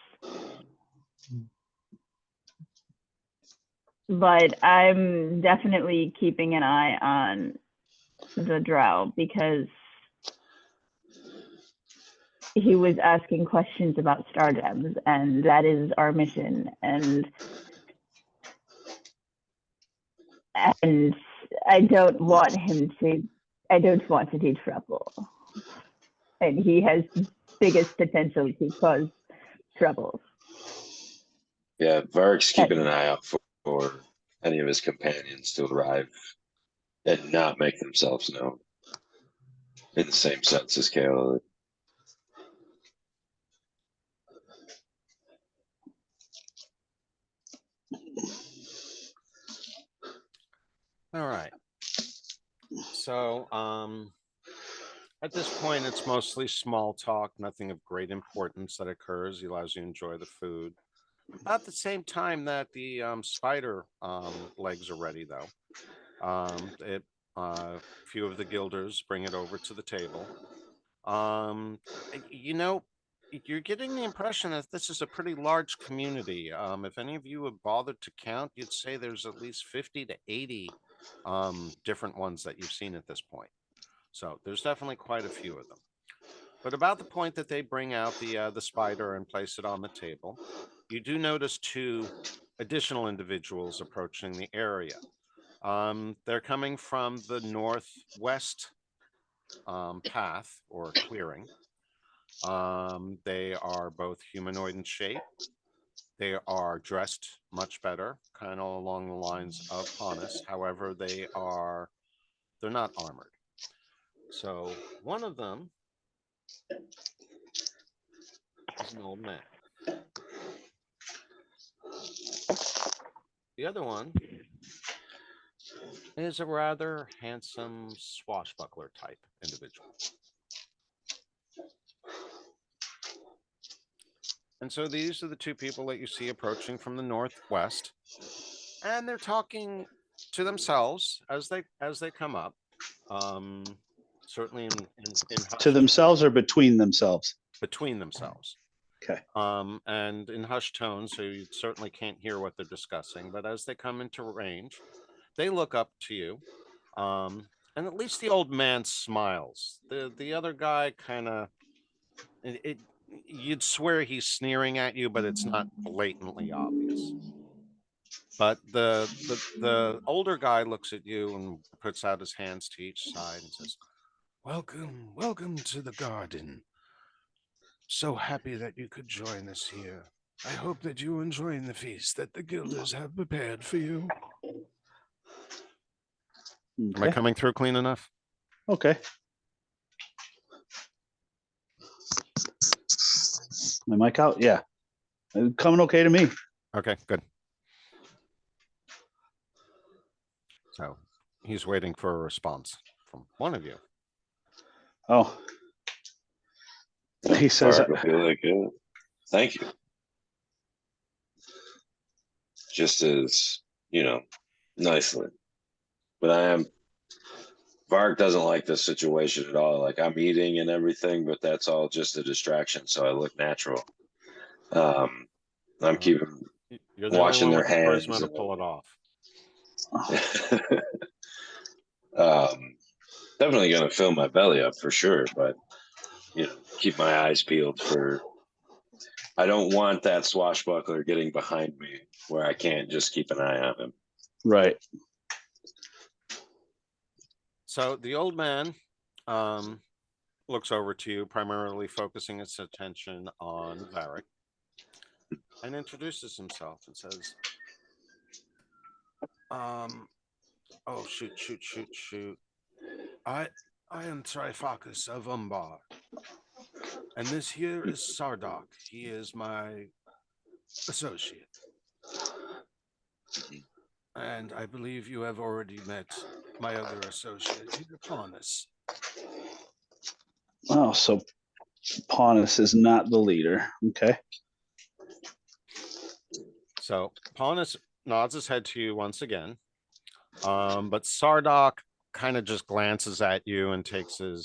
But I'm definitely keeping an eye on the drow because he was asking questions about star gems, and that is our mission. And I don't want him to. I don't want any trouble. and he has biggest potential to cause trouble. Yeah, Vark's keeping an eye out for any of his companions to arrive and not make themselves known in the same sense as Kayla. All right. So, at this point, it's mostly small talk, nothing of great importance that occurs. He allows you to enjoy the food. About the same time that the spider legs are ready, though, a few of the guilders bring it over to the table. You know, you're getting the impression that this is a pretty large community. If any of you would bother to count, you'd say there's at least 50 to 80 different ones that you've seen at this point. So there's definitely quite a few of them. But about the point that they bring out the spider and place it on the table, you do notice two additional individuals approaching the area. They're coming from the northwest path or clearing. They are both humanoid in shape. They are dressed much better, kind of along the lines of Ponus. However, they're not armored. So one of them is an old man. The other one is a rather handsome swashbuckler type individual. And so these are the two people that you see approaching from the northwest, and they're talking to themselves as they come up. Certainly in To themselves or between themselves? Between themselves. Okay. And in hushed tones, so you certainly can't hear what they're discussing. But as they come into range, they look up to you. And at least the old man smiles. The other guy kind of you'd swear he's sneering at you, but it's not blatantly obvious. But the older guy looks at you and puts out his hands to each side and says, welcome to the garden. So happy that you could join us here. I hope that you are enjoying the feast that the guilders have prepared for you. Okay. Am I coming through clean enough? Okay. My mic out? Yeah. Coming okay to me. Okay, good. So he's waiting for a response from one of you. Oh. He says, Vark will be like, thank you. Just as, nicely. But Vark doesn't like this situation at all. Like, I'm eating and everything, but that's all just a distraction, so I look natural. I'm keeping You're the watching only one their with the hands. charisma to pull it off. Definitely going to fill my belly up for sure, but keep my eyes peeled for. I don't want that swashbuckler getting behind me where I can't just keep an eye on him. right. So the old man looks over to you, primarily focusing his attention on Varric, and introduces himself and says, oh, shoot. I am Trifacus of Umbar, and this here is Sardok. He is my associate. And I believe you have already met my other associate, Ponus. Oh, so Ponus is not the leader. Okay. So Ponus nods his head to you once again. But Sardok kind of just glances at you and takes a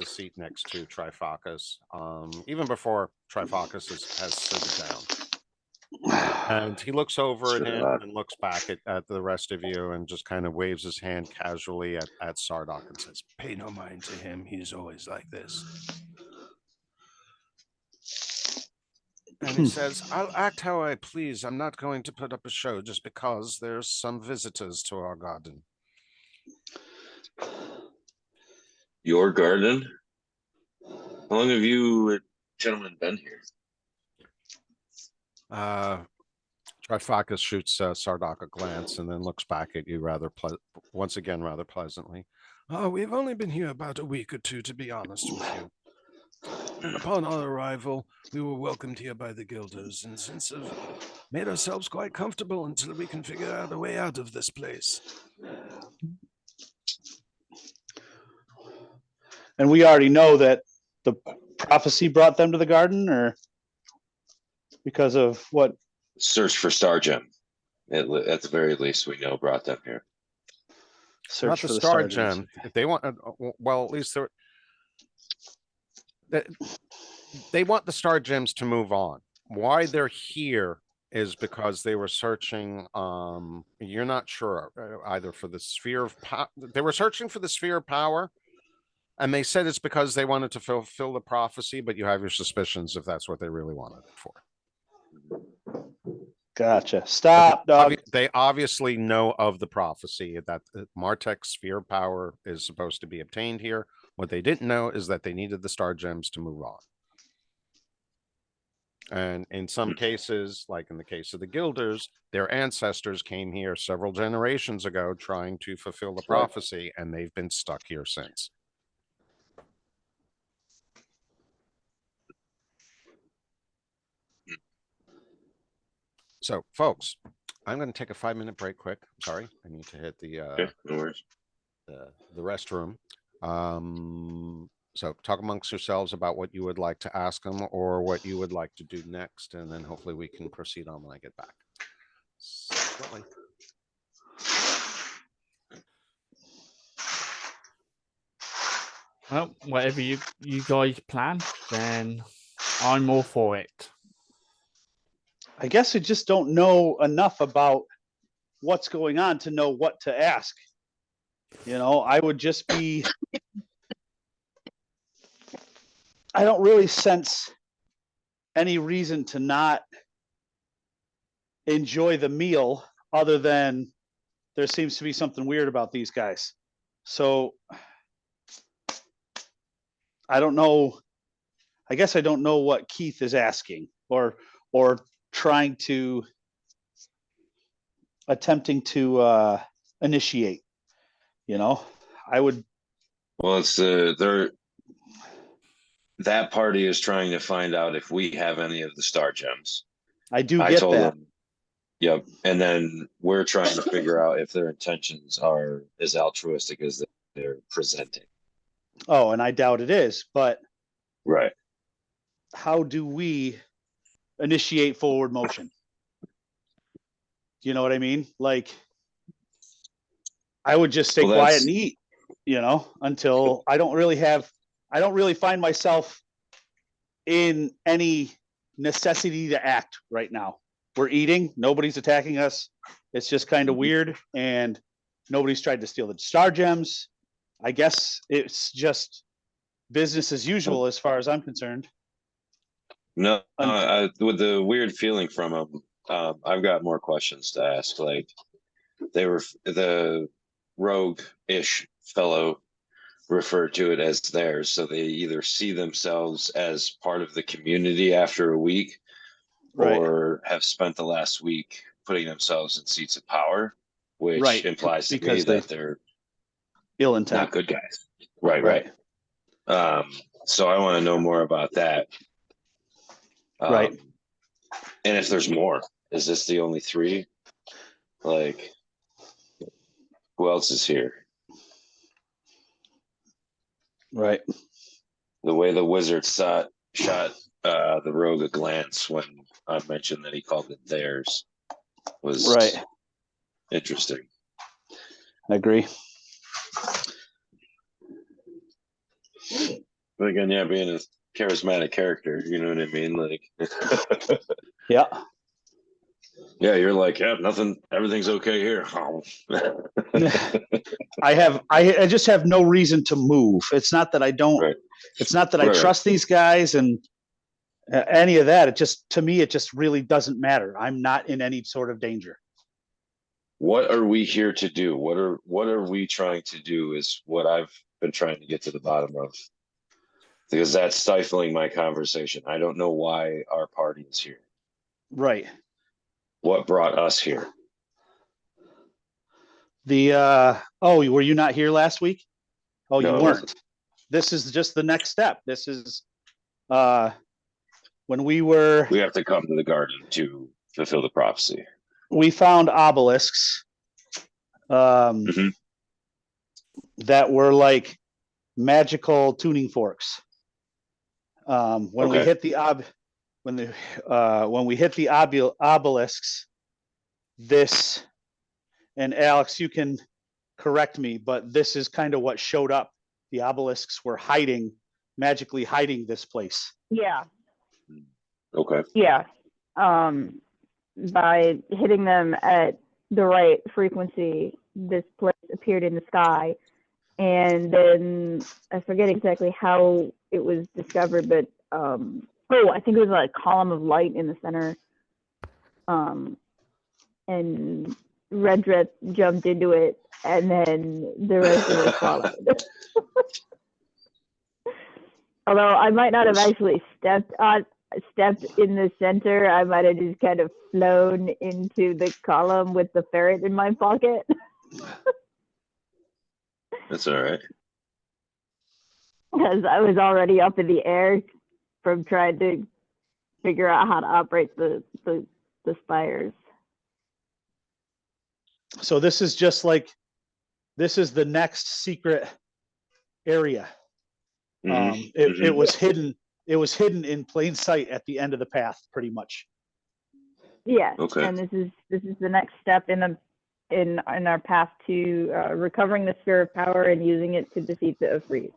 seat next to Trifacus, even before Trifacus has stood down. And he looks over at him and looks back at the rest of you and just kind of waves his hand casually at Sardok and says, pay no mind to him. He's always like this. And he says, I'll act how I please. I'm not going to put up a show just because there's some visitors to our garden. Your garden? How long have you gentlemen been here? Trifacus shoots Sardak a glance and then looks back at you once again rather pleasantly. We've only been here about a week or two, to be honest with you. And upon our arrival, we were welcomed here by the guilders, and since have made ourselves quite comfortable until we can figure out a way out of this place. And we already know that the prophecy brought them to the garden, or because of what? Search for Star Gem. At the very least, we know brought them here. Search Not for the the Star Gems. Gem. If they want, well, at least they want the Star Gems to move on. Why they're here is because they were searching. You're not sure either for the sphere of power. They were searching for the sphere of power, and they said it's because they wanted to fulfill the prophecy. But you have your suspicions if that's what they really wanted it for. Gotcha. Stop, dog. They obviously know of the prophecy that Martek's sphere of power is supposed to be obtained here. What they didn't know is that they needed the Star Gems to move on. And in some cases, like in the case of the Guilders, their ancestors came here several generations ago trying to fulfill the prophecy, and they've been stuck here since. So, folks, I'm going to take a 5-minute break quick. Sorry, I need to hit the No worries. the restroom. So talk amongst yourselves about what you would like to ask them or what you would like to do next, and then hopefully we can proceed on when I get back. Shortly. Well, whatever you guys plan, then I'm all for it. I guess we just don't know enough about what's going on to know what to ask. You know, I would just be, I don't really sense any reason to not enjoy the meal other than there seems to be something weird about these guys. So I don't know. I guess I don't know what Keith is asking or trying to attempting to initiate. You know, I would. Well, it's that party is trying to find out if we have any of the Star Gems. I get told that. them, yep. And then we're trying to figure out if their intentions are as altruistic as they're presenting. Oh, and I doubt it is, but Right. how do we initiate forward motion? You know what I mean? Like, I would just stay quiet and eat, you know, until I don't really find myself in any necessity to act right now. We're eating, nobody's attacking us. It's just kind of weird, and nobody's tried to steal the Star Gems. I guess it's just business as usual as far as I'm concerned. No, with the weird feeling from them, I've got more questions to ask. Like, they were the rogue-ish fellow referred to it as theirs, so they either see themselves as part of the community after a week, or have spent the last week putting themselves in seats of power, which implies to me that they're ill intent, not good guys. Right. So I want to know more about that. And if there's more, is this the only 3? Like, who else is here? Right. The way the wizard shot the rogue a glance when I mentioned that he called it theirs was interesting. I agree. But again, being a charismatic character, you know what I mean? Like, yeah, you're like, nothing, everything's okay here. I just have no reason to move. It's not that I don't. It's not that I trust these guys and any of that. It just, to me, it just really doesn't matter. I'm not in any sort of danger. What are we here to do? What are we trying to do is what I've been trying to get to the bottom of. Because that's stifling my conversation. I don't know why our party is here. Right. What brought us here? Oh, were you not here last week? Oh, No, you I weren't. wasn't. This is just the next step. This is when we were We have to come to the garden to fulfill the prophecy. we found obelisks Mhm. that were like magical tuning forks. When we Okay. hit the obelisks, this, and Alex, you can correct me, but this is kind of what showed up. The obelisks were magically hiding this place. Yeah. Okay. Yeah. By hitting them at the right frequency, this place appeared in the sky. And then I forget exactly how it was discovered, but I think it was like a column of light in the center. And Red Dress jumped into it, and then the rest of us followed. Although I might not have actually stepped in the center, I might have just kind of flown into the column with the ferret in my pocket. That's all right. Because I was already up in the air from trying to figure out how to operate the spires. So this is the next secret area. Mhm. It was hidden. It was hidden in plain sight at the end of the path, pretty much. Yes. Okay. And this is the next step in our path to recovering the sphere of power and using it to defeat the Ifrit.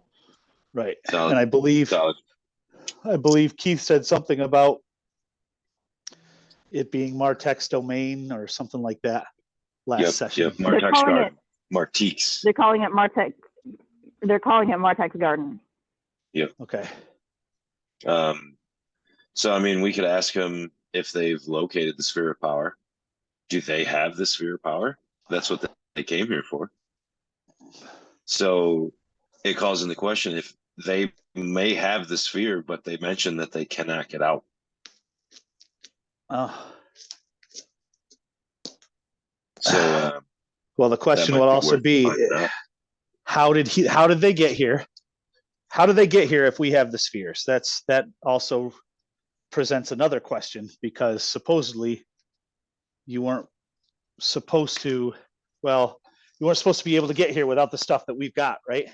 Right. Solid. And I believe Keith said something about it being Martek's domain or something like that last session. Yep. Martek's garden. Martique's. They're calling it Martek. They're calling it Martek's garden. Yep. Okay. So I mean, we could ask them if they've located the sphere of power. Do they have the sphere of power? That's what they came here for. So it calls into question if they may have the sphere, but they mention that they cannot get out. So well, the question will also be, how did they get here? How did they get here if we have the spheres? That also presents another question, because supposedly you weren't supposed to be able to get here without the stuff that we've got, right?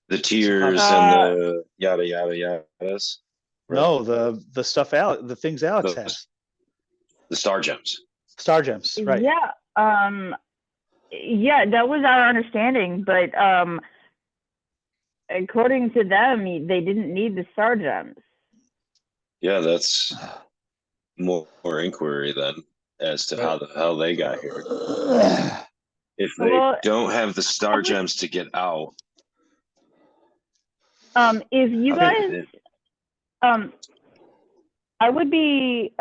The tiers and the yada yada yadas. Right? No, the stuff the things Alex has. The star gems. Star gems, right? Yeah. Yeah, that was our understanding, but according to them, they didn't need the star gems. Yeah, that's more inquiry then as to how the hell they got here. If they don't have the star gems to get out. If you guys, I would be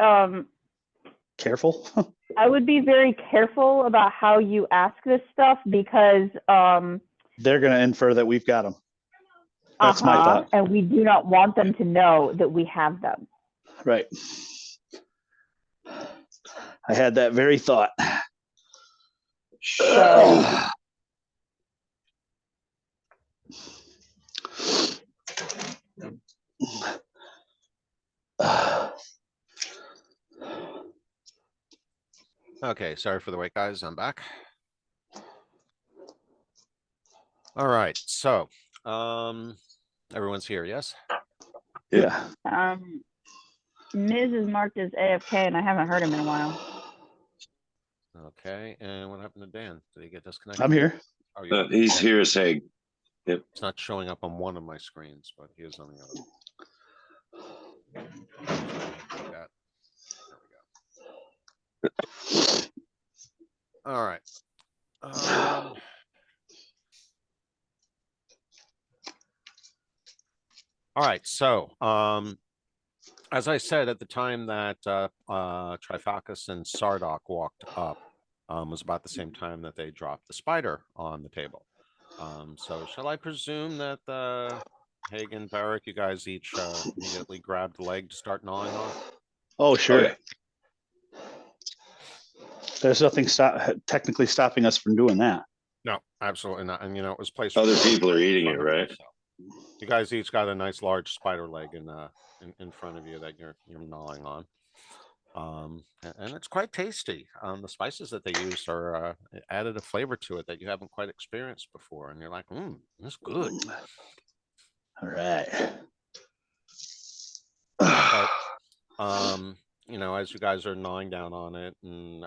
careful. I would be very careful about how you ask this stuff, because they're going to infer that we've got them. That's my thought. And we do not want them to know that we have them. Right. I had that very thought. Okay, sorry for the wait, guys. I'm back. All right, so everyone's here, yes? Yeah. Miz is marked as AFK, and I haven't heard him in a while. Okay, and what happened to Dan? Did he get disconnected? I'm here. Oh, he's here as Hague. Yep. It's not showing up on one of my screens, but he is on the other. There we go. All right. All right, so as I said at the time that Trifacus and Sardok walked up, was about the same time that they dropped the spider on the table. So shall I presume that Hagen, Barrick, you guys each immediately grabbed the leg to start gnawing on? Oh, sure. Okay. There's nothing technically stopping us from doing that. No, absolutely not. And it was placed. Other right people are in eating it, front of you, right? so you guys each got a nice large spider leg in front of you that you're gnawing on. And it's quite tasty. The spices that they use are added a flavor to it that you haven't quite experienced before, and you're like, this is good. All right. But as you guys are gnawing down on it, and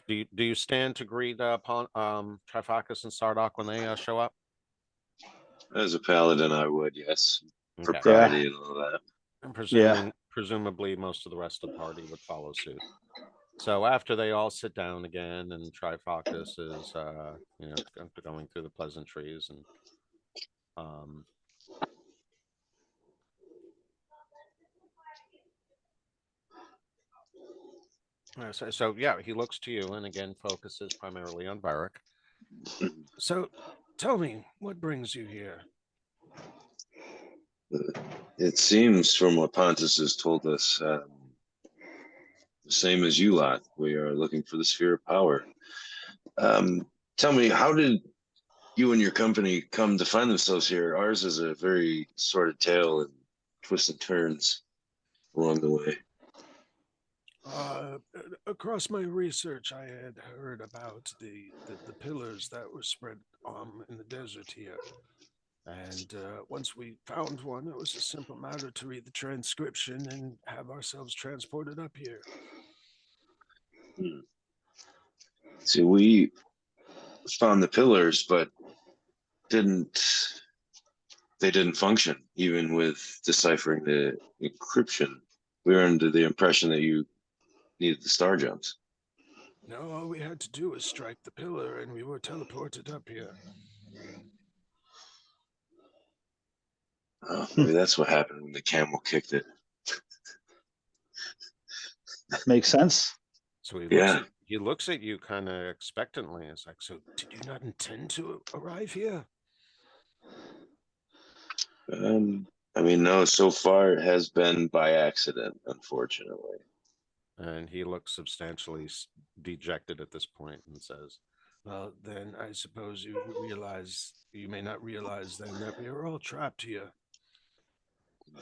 do you stand to greet upon Trifacus and Sardoc when they show up? As a paladin, I would, yes, for Okay. priority and all that. And presumably most of the rest of the party would follow suit. So after they all sit down again, and Trifacus is going through the pleasantries, and so yeah, he looks to you and again focuses primarily on Varric. So tell me, what brings you here? It seems from what Pontus has told us, the same as you lot, we are looking for the sphere of power. Tell me, how did you and your company come to find themselves here? Ours is a very sordid tale and twists and turns along the way. Across my research, I had heard about the pillars that were spread in the desert here. And once we found one, it was a simple matter to read the transcription and have ourselves transported up here. See, we found the pillars, but they didn't function, even with deciphering the encryption. We were under the impression that you needed the star jumps. No, all we had to do was strike the pillar and we were teleported up here. Oh, maybe that's what happened when the camel kicked it. Makes sense. So Yeah. He looks at you kind of expectantly. It's like, so Did you not intend to arrive here? I mean, no, so far it has been by accident, unfortunately. And he looks substantially dejected at this point and says, Well, then I suppose you may not realize then that we are all trapped here.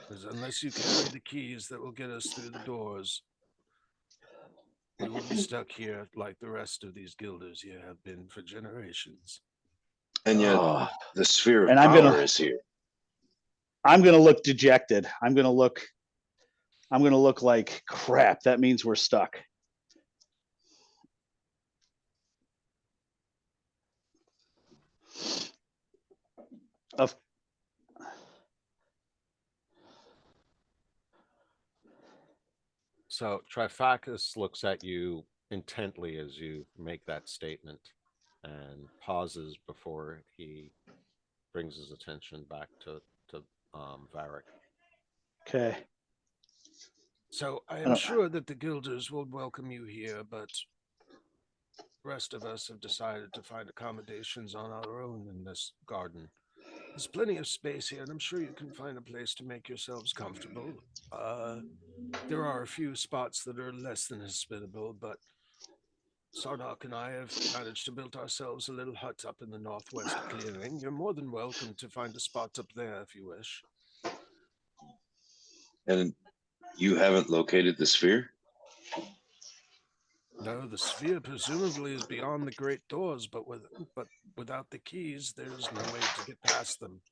Because unless you carry the keys that will get us through the doors, we will be stuck here like the rest of these guilders here have been for generations. And yet, Oh, the sphere of and power is here. I'm gonna look dejected. I'm gonna look like crap. That means we're stuck. Of So Trifacus looks at you intently as you make that statement and pauses before he brings his attention back to Varric. Okay. So I am sure that the guilders will welcome you here, but the rest of us have decided to find accommodations on our own in this garden. There's plenty of space here, and I'm sure you can find a place to make yourselves comfortable. There are a few spots that are less than hospitable, but Sardoc and I have managed to build ourselves a little hut up in the northwest clearing. You're more than welcome to find a spot up there if you wish. And you haven't located the sphere? No, the sphere presumably is beyond the great doors, but without the keys, there's no way to get past them.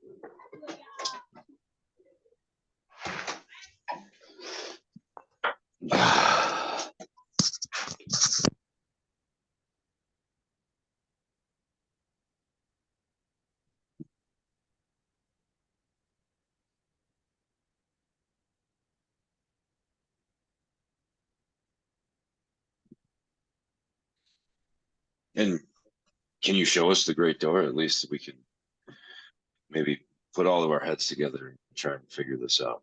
And can you show us the great door? At least we can maybe put all of our heads together and try and figure this out.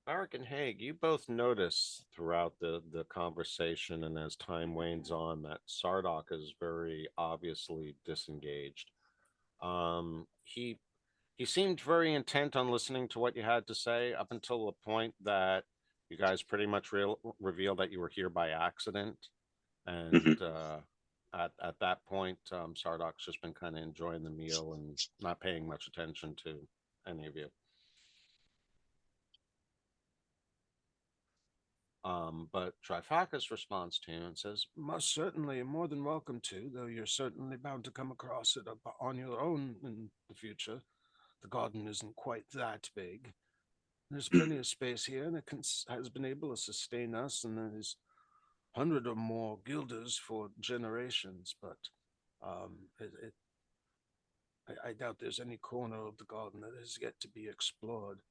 Barak and Haig, you both notice throughout the conversation and as time wanes on that Sardok is very obviously disengaged. He seemed very intent on listening to what you had to say up until the point that you guys pretty much revealed that you were here by accident, and Mhm. at that point, Sardok's just been kind of enjoying the meal and not paying much attention to any of you. But Trifacus responds to you and says, Most certainly, more than welcome to, though you're certainly bound to come across it on your own in the future. The garden isn't quite that big. There's plenty of space here, and has been able to sustain us and there's 100 or more guilders for generations. But um, it, it, I doubt there's any corner of the garden that has yet to be explored.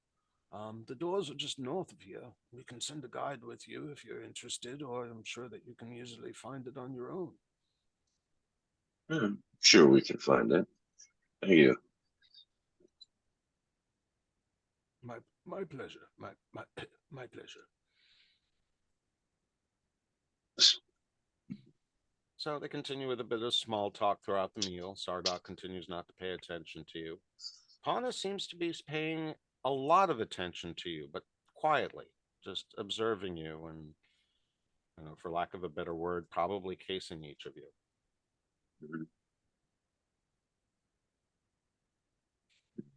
The doors are just north of here. We can send a guide with you if you're interested, or I'm sure that you can easily find it on your own. Sure, we can find it. Thank you. My pleasure. My pleasure. so they continue with a bit of small talk throughout the meal. Sardok continues not to pay attention to you. Pana seems to be paying a lot of attention to you, but quietly, just observing you and, for lack of a better word, probably casing each of you.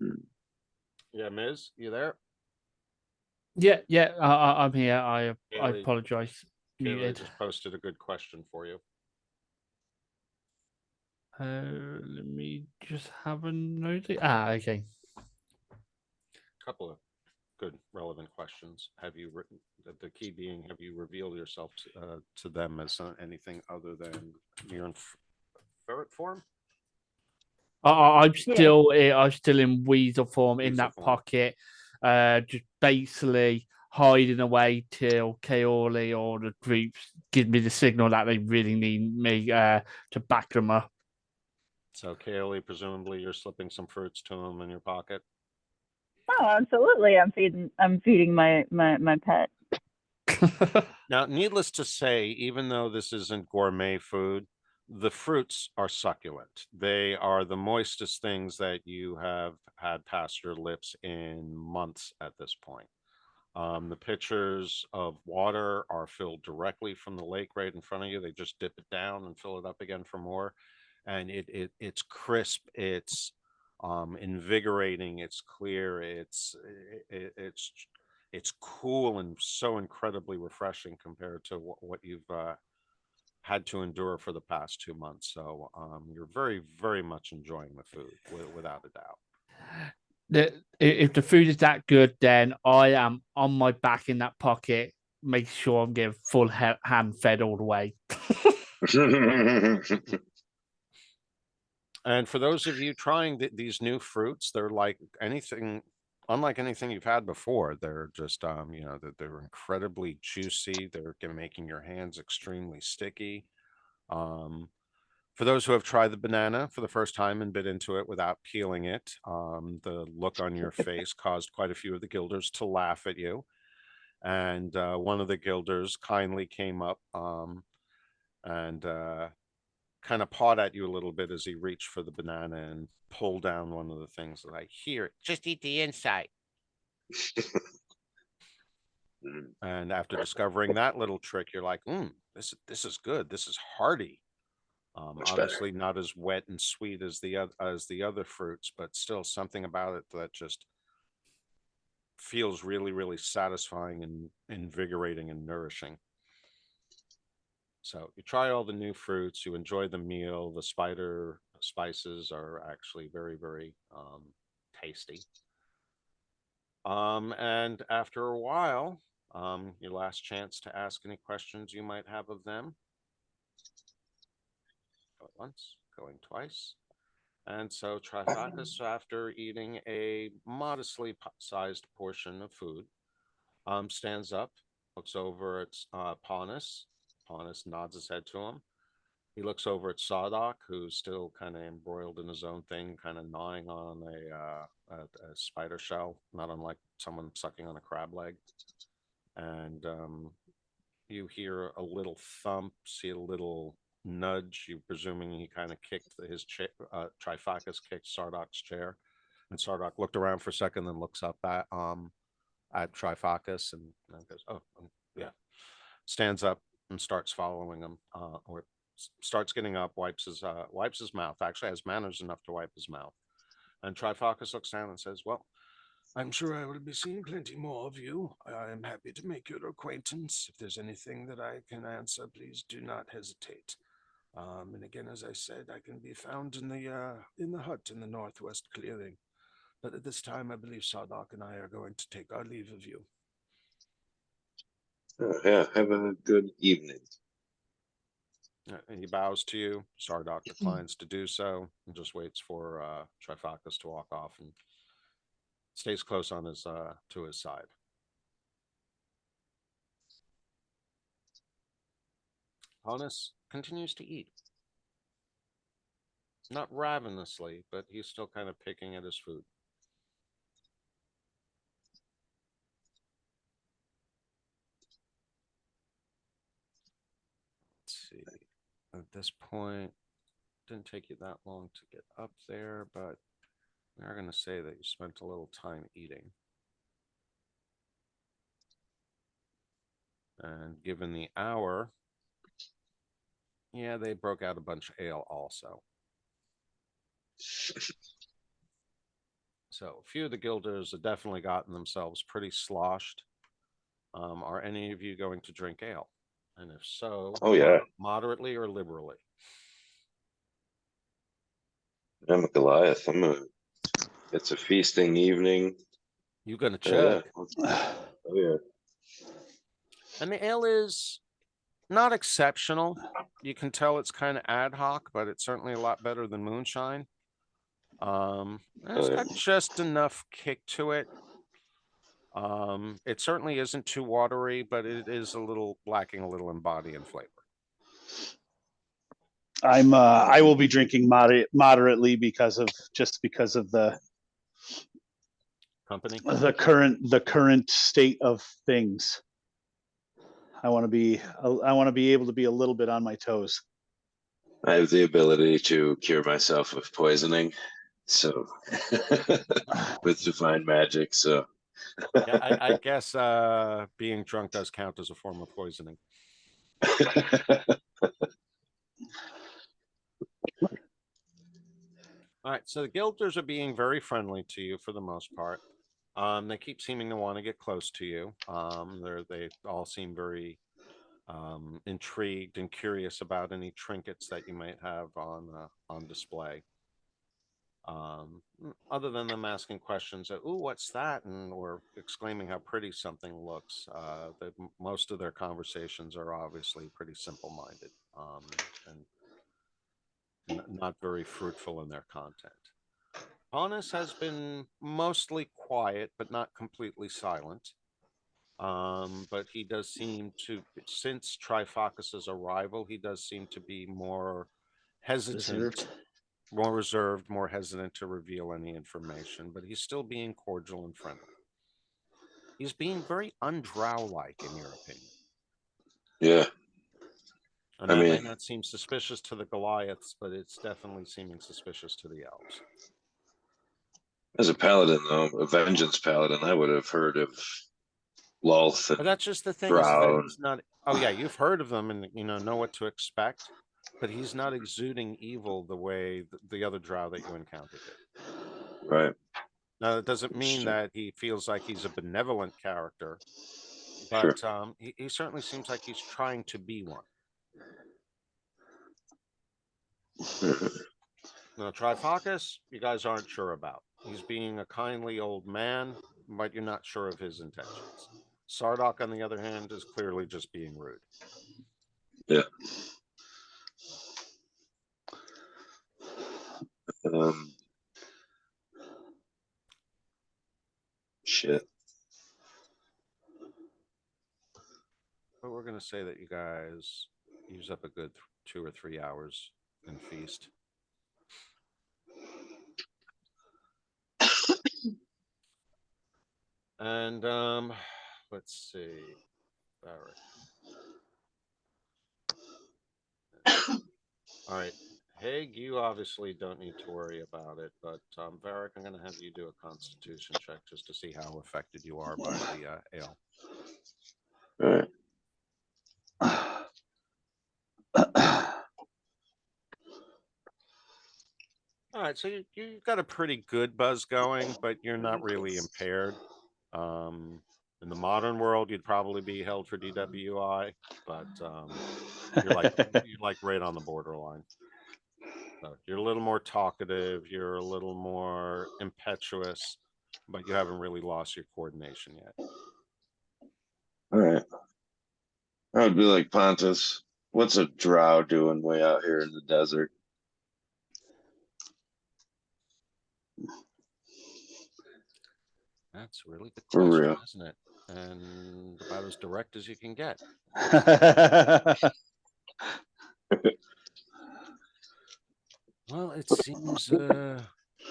Mhm. Yeah, Miz, you there? Yeah, yeah, I'm here. I Kaylee- apologize. Kaylee Muted. just posted a good question for you. Let me just have a note. Ah, okay. Couple of good relevant questions. Have you written the key being, have you revealed yourself to them as anything other than you're in ferret form? I'm Yeah. I'm still in weasel form in Weasel that form. pocket, just basically hiding away till Kaoli or the groups give me the signal that they really need me to back them up. So, Kaylee, presumably you're slipping some fruits to him in your pocket. Oh, absolutely. I'm feeding my pet. Now, needless to say, even though this isn't gourmet food, the fruits are succulent. They are the moistest things that you have had past your lips in months at this point. The pitchers of water are filled directly from the lake right in front of you. They just dip it down and fill it up again for more. And it's crisp, it's invigorating, it's clear, it's cool and so incredibly refreshing compared to what you've had to endure for the past 2 months. So you're very, very much enjoying the food, without a doubt. If the food is that good, then I am on my back in that pocket, make sure I'm getting full hand fed all the way. And for those of you trying these new fruits, they're unlike anything you've had before. They're just, they're incredibly juicy. They're making your hands extremely sticky. For those who have tried the banana for the first time and bit into it without peeling it, the look on your face caused quite a few of the guilders to laugh at you. And one of the guilders kindly came up and kind of pawed at you a little bit as he reached for the banana and pulled down one of the things, like, here, just eat the inside. And after discovering that little trick, you're like, this is good. This is hearty. Much Obviously not as wet and sweet as the other fruits, but still something about it that just feels really, really satisfying and invigorating and nourishing. So you try all the new fruits, you enjoy the meal. The spider spices are actually very, very tasty. And after a while, your last chance to ask any questions you might have of them. Going once, going twice. And so Trifacus, after eating a modestly sized portion of food, stands up, looks over at Paunus. Paunus nods his head to him. He looks over at Sawdock, who's still kind of embroiled in his own thing, kind of gnawing on a spider shell, not unlike someone sucking on a crab leg. And you hear a little thump, see a little nudge. You presuming he kind of kicked his Trifacus kicked Sardock's chair, and Sardock looked around for a second, then looks up at Trifacus and goes, "Oh, yeah." Stands up and starts following him, or starts getting up, wipes his mouth. Actually, has manners enough to wipe his mouth. And Trifacus looks down and says, "Well, I'm sure I will be seeing plenty more of you. I am happy to make your acquaintance. If there's anything that I can answer, please do not hesitate. And again, as I said, I can be found in the hut in the northwest clearing. But at this time, I believe Sardock and I are going to take our leave of you." Yeah, have a good evening. he bows to you. Sardock declines to do so and just waits for Trifacus to walk off and stays close on his to his side. Honus continues to eat. Not ravenously, but he's still kind of picking at his food. Let's see. At this point, didn't take you that long to get up there, but we are going to say that you spent a little time eating. And given the hour, yeah, they broke out a bunch of ale also. So a few of the guilders have definitely gotten themselves pretty sloshed. Are any of you going to drink ale? And if so, Oh, yeah. Moderately or liberally? I'm a Goliath. It's a feasting evening. You gonna Oh, yeah. chug? Oh, yeah. And the ale is not exceptional. You can tell it's kind of ad hoc, but it's certainly a lot better than moonshine. It's Oh, yeah. got just enough kick to it. It certainly isn't too watery, but it is lacking a little in body and flavor. I will be drinking moderately because of the Company. the current state of things. I want to be able to be a little bit on my toes. I have the ability to cure myself of poisoning, so with divine magic. So Yeah, I guess being drunk does count as a form of poisoning. All right, so the guilders are being very friendly to you for the most part. They keep seeming to want to get close to you. They all seem very intrigued and curious about any trinkets that you might have on display. Other than them asking questions, "Ooh, what's that?" or exclaiming how pretty something looks, most of their conversations are obviously pretty simple-minded and not very fruitful in their content. Honest has been mostly quiet, but not completely silent. But he does seem to, since Trifacus's arrival, he does seem to be more hesitant, more reserved, more hesitant to reveal any information, but he's still being cordial and friendly. He's being very undrow-like, in your opinion. yeah, And I that mean, might not seem suspicious to the Goliaths, but it's definitely seeming suspicious to the elves. as a paladin, though, a vengeance paladin, I would have heard of Lolth But and that's just the thing is that Drow. he's not. Oh yeah, you've heard of them and know what to expect, but he's not exuding evil the way the other drow that you encountered did. Right. Now that doesn't mean Interesting. that he feels like he's a benevolent character, Sure. but he certainly seems like he's trying to be one. Now Trifacus, you guys aren't sure about. He's being a kindly old man, but you're not sure of his intentions. Sardock, on the other hand, is clearly just being rude. Yeah. Shit. But we're going to say that you guys use up a good 2 or 3 hours in feast. And let's see, Barrick. All right, Haig, you obviously don't need to worry about it, but Varric, I'm going to have you do a Constitution check just to see how affected you are by the ale. All right. All right, so you've got a pretty good buzz going, but you're not really impaired. In the modern world, you'd probably be held for DWI, but you're like right on the borderline. So you're a little more talkative, you're a little more impetuous, but you haven't really lost your coordination yet. All right. I would be like, Pontus, what's a drow doing way out here in the desert? That's a really good For question, real. isn't it? And about as direct as you can get. Well, it seems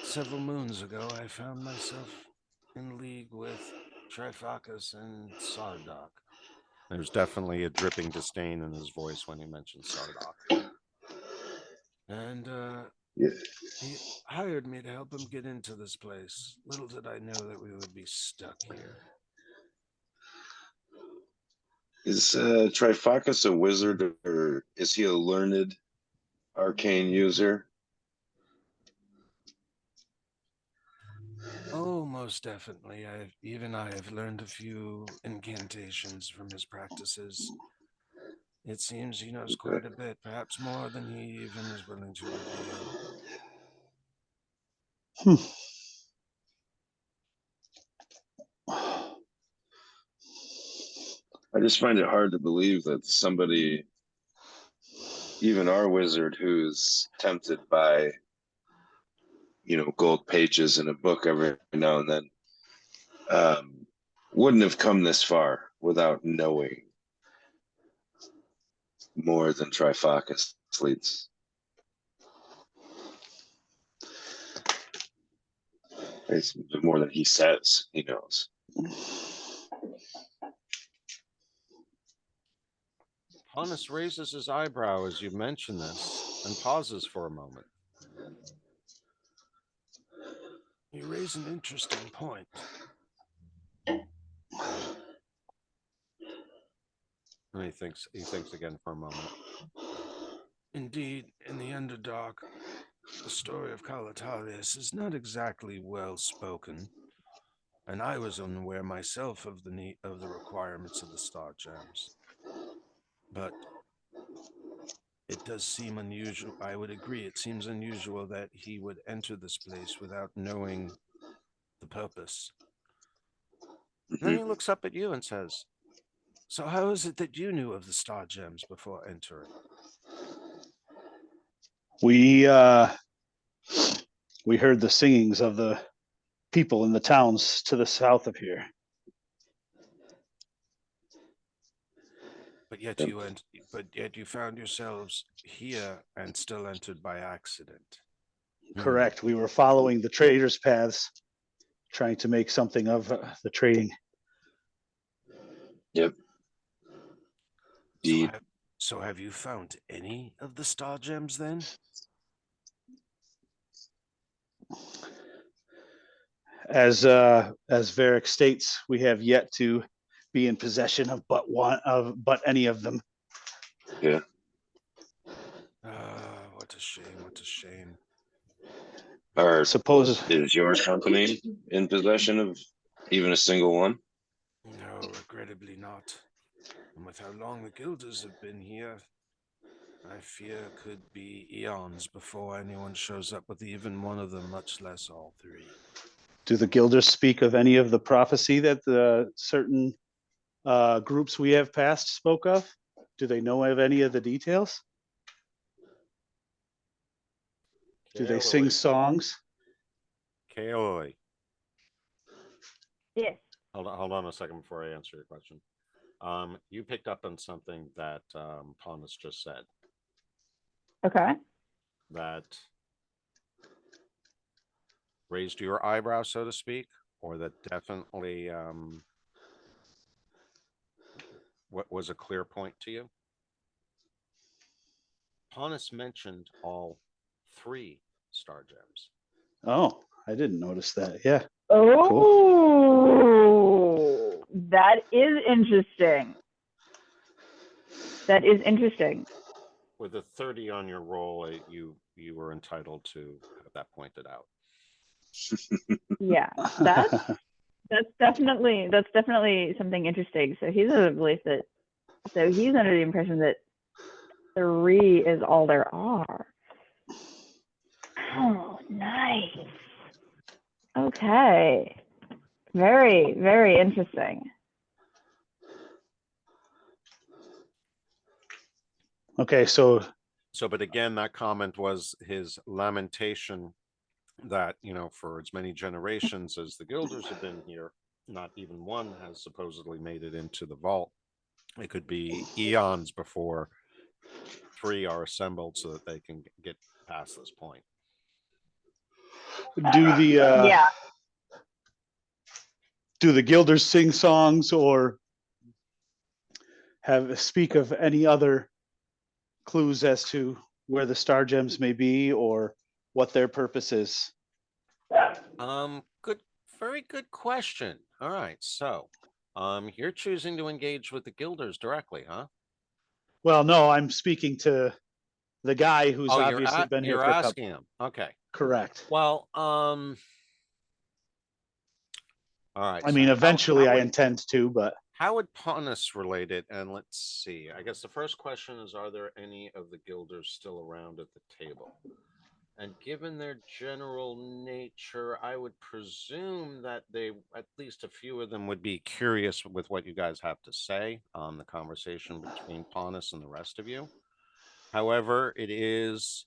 several moons ago I found myself in league with Trifacus and Sardoc. There's definitely a dripping disdain in his voice when he mentions Sardoc. And Yeah. he hired me to help him get into this place. Little did I know that we would be stuck here. Is Trifacus a wizard, or is he a learned arcane user? Oh, most definitely. I have learned a few incantations from his practices. It seems he knows quite a bit, perhaps more than he even is willing to reveal. I just find it hard to believe that somebody, even our wizard, who's tempted by, gold pages in a book every now and then, wouldn't have come this far without knowing more than Trifacus leads. It's more than he says he knows. Hannes raises his eyebrow as you mention this and pauses for a moment. You raise an interesting point. And he thinks again for a moment. Indeed, in the Underdark, the story of Calatarius is not exactly well spoken, and I was unaware myself of the requirements of the Star Gems. But it does seem unusual. I would agree. It seems unusual that he would enter this place without knowing the purpose. Then he looks up at you and says, "So how is it that you knew of the Star Gems before entering?" We heard the singings of the people in the towns to the south of here. But yet you found yourselves here and still entered by accident. Correct. We were following the traders' paths, trying to make something of the trading. Yep. So have you found any of the Star Gems then? As Varric states, we have yet to be in possession of but any of them. Yeah. What a shame, what a shame. Is your company in possession of even a single one? No, regrettably not. And with how long the Guilders have been here, I fear could be eons before anyone shows up with even one of them, much less all three. Do the Guilders speak of any of the prophecy that the certain groups we have passed spoke of? Do they know of any of the details? Do they sing songs? Kaoli. Yes. Hold on a second before I answer your question. You picked up on something that Thomas just said. Okay. That raised your eyebrow, so to speak, or that definitely what was a clear point to you? Ponus mentioned all 3 star gems. Oh, I didn't notice that. Yeah. Oh, that is interesting. That is interesting. With a 30 on your roll, you were entitled to have that pointed out. Yeah, that's definitely something interesting. So he's under the belief that, so he's under the impression that 3 is all there are. Oh, nice. Okay. Very, very interesting. Okay, so But again, that comment was his lamentation that, for as many generations as the Guilders have been here, not even one has supposedly made it into the vault. It could be eons before 3 are assembled so that they can get past this point. do the Yeah. do the Guilders sing songs or speak of any other clues as to where the star gems may be or what their purpose is? Very good question. All right, so you're choosing to engage with the Guilders directly, huh? Well, no, I'm speaking to the guy who's Oh, obviously been here you're for a couple. asking him. Okay. Correct. Well, all right. I so mean, eventually how I would, intend to, but how would Pontus relate it? And let's see. I guess the first question is, are there any of the Guilders still around at the table? And given their general nature, I would presume that at least a few of them would be curious with what you guys have to say on the conversation between Pontus and the rest of you. However, it is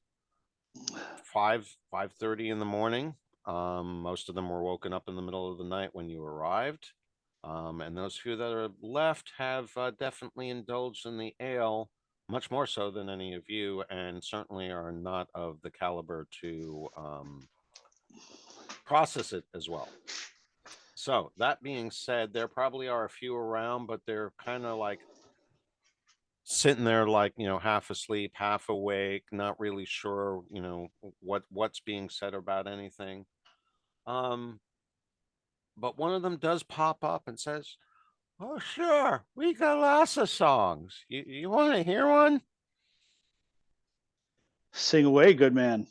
5:30 in the morning. Most of them were woken up in the middle of the night when you arrived. And those few that are left have definitely indulged in the ale, much more so than any of you, and certainly are not of the caliber to process it as well. So, that being said, there probably are a few around, but they're kind of like sitting there like, half asleep, half awake, not really sure, what's being said about anything. But one of them does pop up and says, "Oh, sure, we got lots of songs. You want to hear one?" sing away, good man.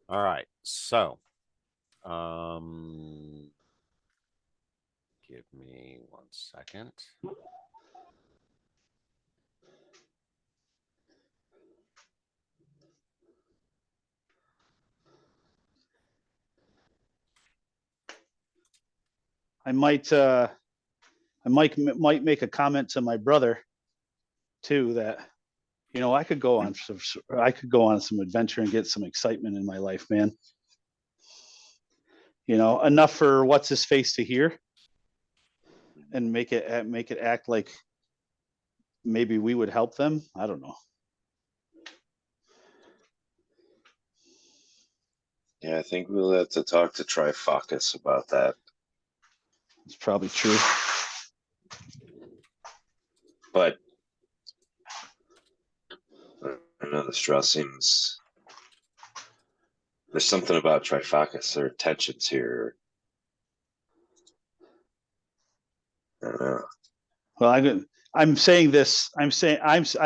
All right. So, um, give me 1 second. I might make a comment to my brother too that I could go on some adventure and get some excitement in my life, man. Enough for what's his face to hear and make it act like maybe we would help them. I don't know. Yeah, I think we'll have to talk to Trifocus about that. It's probably true. But I know the stress seems. There's something about Trifocus. Their tensions here. I don't know. Well, I'm saying this. I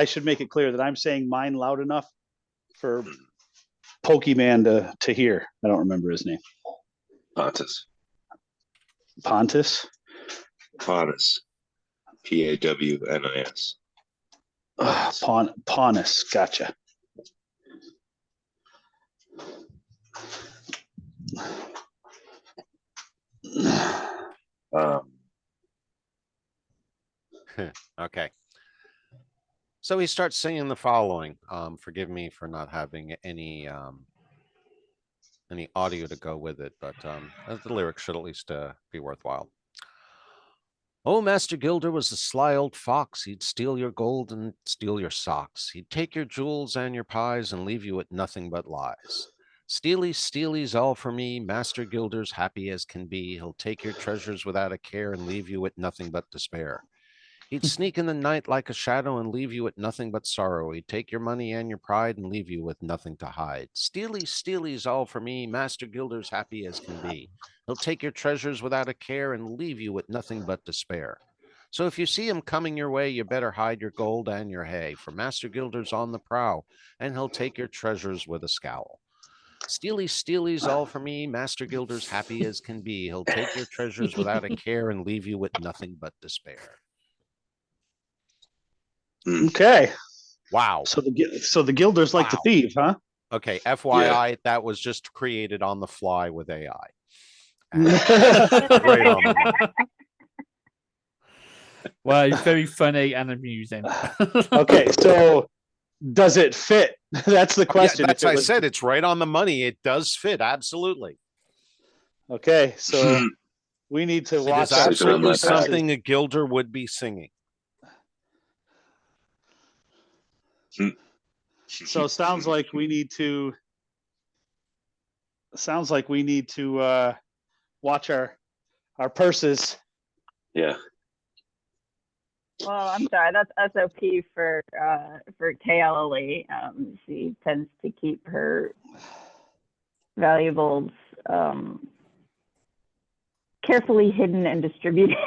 should make it clear that I'm saying mine loud enough for Pokemon to hear. I don't remember his name. Pontus. Pontus. Pontus. Pawnis. Pontus. Gotcha. Okay. So he starts singing the following. Forgive me for not having any audio to go with it, but the lyrics should at least be worthwhile. Oh, Master Gilder was a sly old fox. He'd steal your gold and steal your socks. He'd take your jewels and your pies and leave you with nothing but lies. Steely, Steely's all for me. Master Gilder's happy as can be. He'll take your treasures without a care and leave you with nothing but despair. He'd sneak in the night like a shadow and leave you with nothing but sorrow. He'd take your money and your pride and leave you with nothing to hide. Steely, Steely's all for me. Master Gilder's happy as can be. He'll take your treasures without a care and leave you with nothing but despair. So if you see him coming your way, you better hide your gold and your hay, for Master Gilder's on the prow, and he'll take your treasures with a scowl. Steely, Steely's all for me. Master Gilder's happy as can be. He'll take your treasures without a care and leave you with nothing but despair. Okay. Wow. So the Gilder's like the Wow. thief, huh? Okay, FYI, that was just created on the fly with AI. Right on the money. Well, it's very funny and amusing. Okay, so does it fit? That's the Yeah, question. that's I said it's right on the money. It does fit, absolutely. Okay, so we need to It watch is our absolutely Sleeping on my something a gilder would be singing. So sounds like we need to watch our purses. Yeah. Well, I'm sorry. That's SOP for KLLE. She tends to keep her valuables carefully hidden and distributed.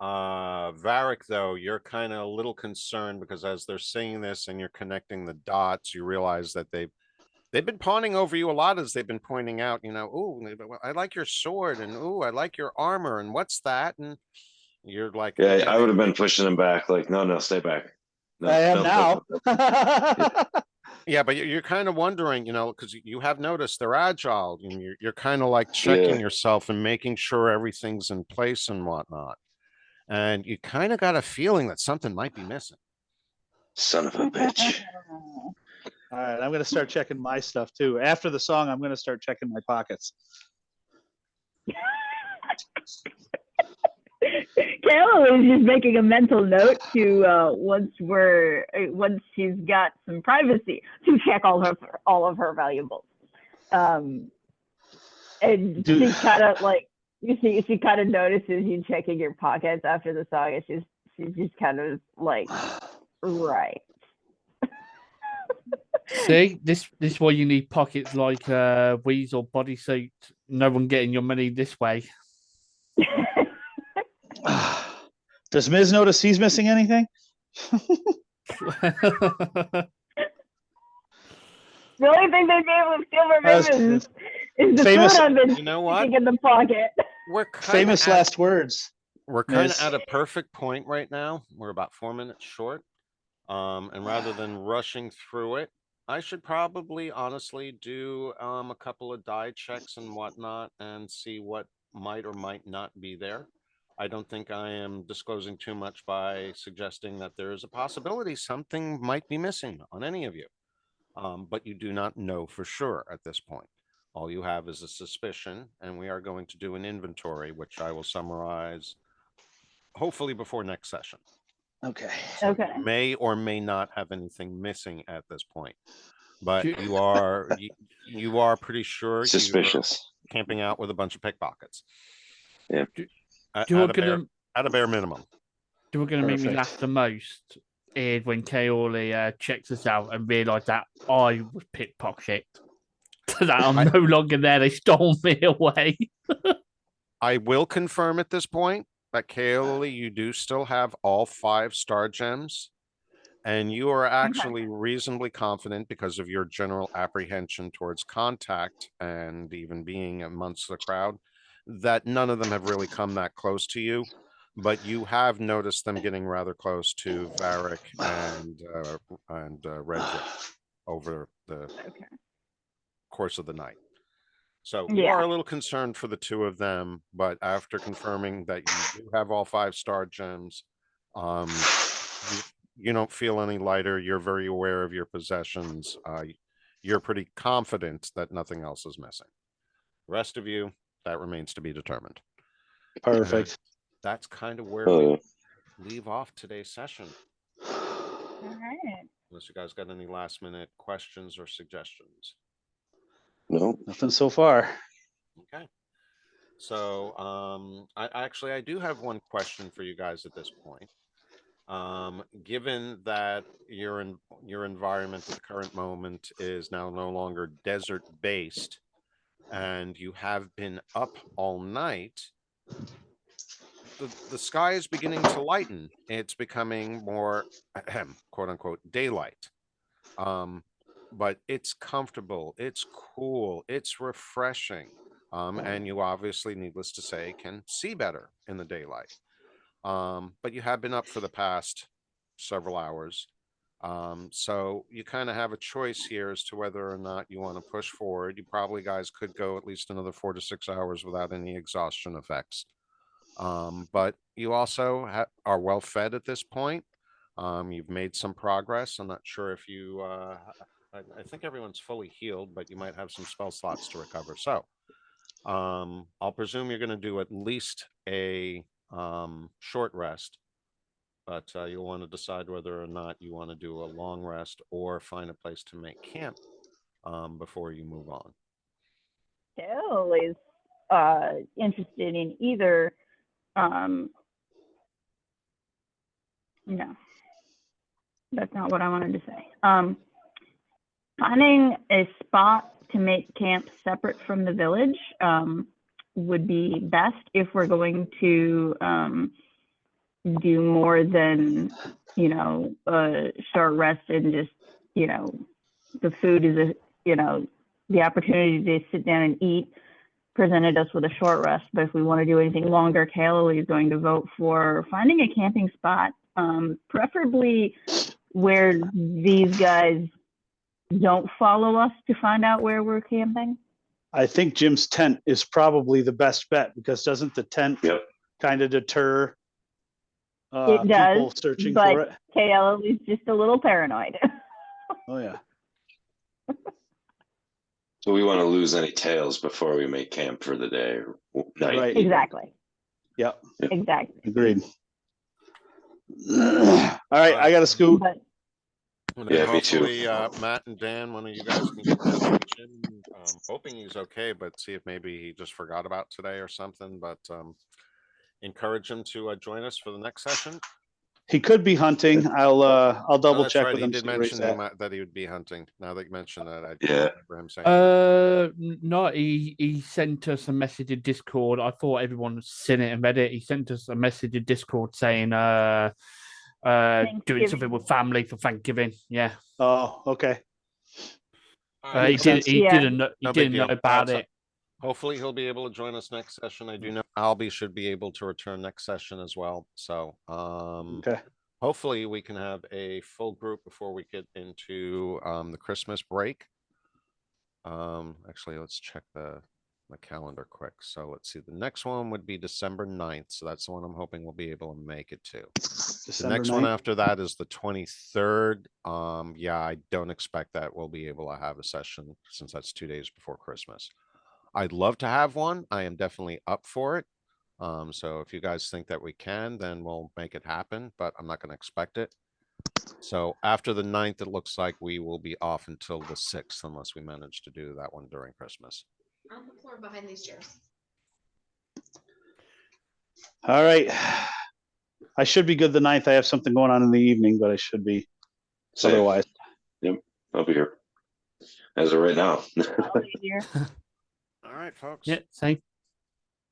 Varric, though, you're kind of a little concerned because as they're saying this and you're connecting the dots, you realize that they've been pawning over you a lot as they've been pointing out, ooh, I like your sword, and ooh, I like your armor, and what's that? And you're like, Yeah, okay, I would have been pushing him back, like, no, stay back. No, I am no. now. yeah, but you're kind of wondering, because you have noticed they're agile, and you're kind of like checking yourself and making sure everything's in place and whatnot. And you kind of got a feeling that something might be missing. Son of a bitch. All right, I'm gonna start checking my stuff too. After the song, I'm gonna start checking my pockets. Kayla is just making a mental note to once she's got some privacy to check all of her valuables. And she kind of like she kind of notices you checking your pockets after the song, and she's just kind of like, right. See, this is why you need pockets like Weasel bodysuit. No one getting your money this way. Does Miz notice he's missing anything? The only thing they'd be able to steal from him is the famous, food I've been what? sticking in the pocket. We're famous last words. We're kind of Miz. at a perfect point right now. We're about 4 minutes short. And rather than rushing through it, I should probably honestly do a couple of die checks and whatnot and see what might or might not be there. I don't think I am disclosing too much by suggesting that there is a possibility something might be missing on any of you. But you do not know for sure at this point. All you have is a suspicion, and we are going to do an inventory, which I will summarize hopefully before next session. Okay. So Okay. you may or may not have anything missing at this point, but you are pretty sure Suspicious. you're camping out with a bunch of pickpockets. Yeah. At a bare minimum. Do we're going to make me laugh the most is when Kaoli checks us out and realised that I was pickpocketed. That I'm no longer there. They stole me away. I will confirm at this point that Kaoli, you do still have all 5 star gems, and you are actually reasonably confident because of your general apprehension towards contact and even being amongst the crowd that none of them have really come that close to you. But you have noticed them getting rather close to Varric and Redrick over the course of the night. So you are a little concerned for the 2 of them, but after confirming that you do have all 5 star gems, you don't feel any lighter. You're very aware of your possessions. You're pretty confident that nothing else is missing. The rest of you, that remains to be determined. Perfect. That's kind of where Oh, we yeah. leave off today's session. All right. Unless you guys got any last minute questions or suggestions. No. Nothing so far. Okay. So I do have one question for you guys at this point. Given that your environment at the current moment is now no longer desert based, and you have been up all night, the sky is beginning to lighten. It's becoming more quote unquote daylight. But it's comfortable, it's cool, it's refreshing. And you obviously, needless to say, can see better in the daylight. But you have been up for the past several hours. So you kind of have a choice here as to whether or not you want to push forward. You probably guys could go at least another 4 to 6 hours without any exhaustion effects. But you also are well fed at this point. You've made some progress. I'm not sure if you, I think everyone's fully healed, but you might have some spell slots to recover. So I'll presume you're going to do at least a short rest, but you'll want to decide whether or not you want to do a long rest or find a place to make camp before you move on. Dale is interested in either. No, that's not what I wanted to say. Finding a spot to make camp separate from the village would be best if we're going to do more than, a short rest and just, the food is the opportunity to sit down and eat presented us with a short rest. But if we want to do anything longer, Kayla is going to vote for finding a camping spot, preferably where these guys don't follow us to find out where we're camping. I think Jim's tent is probably the best bet, because doesn't the tent Yep. kind of deter It does, people searching but for it? Kayla is just a little paranoid. Oh yeah. So we want to lose any tails before we make camp for the day or night. Right. Exactly. Yep. Exactly. Agreed. All right, I got to scoot. But And Yeah, then me too. hopefully, Matt and Dan, one of you guys can get down to Jim. Hoping he's okay, but see if maybe he just forgot about today or something. But encourage him to join us for the next session. He could be hunting. I'll Oh, double that's check right. with He him. did see where he's mention at. that he would be hunting. Now that you mentioned that, I Yeah. remember him saying. No, he sent us a message in Discord. I thought everyone had seen it and read it. He sent us a message in Discord saying doing something with family for Thanksgiving. Yeah. Oh, okay. He didn't know deal. about it. Hopefully he'll be able to join us next session. I do know Albie should be able to return next session as well. So Okay. hopefully we can have a full group before we get into the Christmas break. Actually, let's check the calendar quick. So let's see. The next one would be December 9th. So that's the one I'm hoping we'll be able to make it to. The next one after that is the 23rd. Yeah, I don't expect that we'll be able to have a session since that's 2 days before Christmas. I'd love to have one. I am definitely up for it. So if you guys think that we can, then we'll make it happen, but I'm not going to expect it. So after the 9th, it looks like we will be off until the 6th, unless we manage to do that one during Christmas. On the floor behind these chairs. All right. I should be good the 9th. I have something going on in the evening, but I should be Same. otherwise. Yep. I'll be here. As of right now. All right, folks. Yeah, same.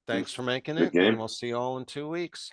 Thanks for making it, Good game. and we'll see you all in 2 weeks.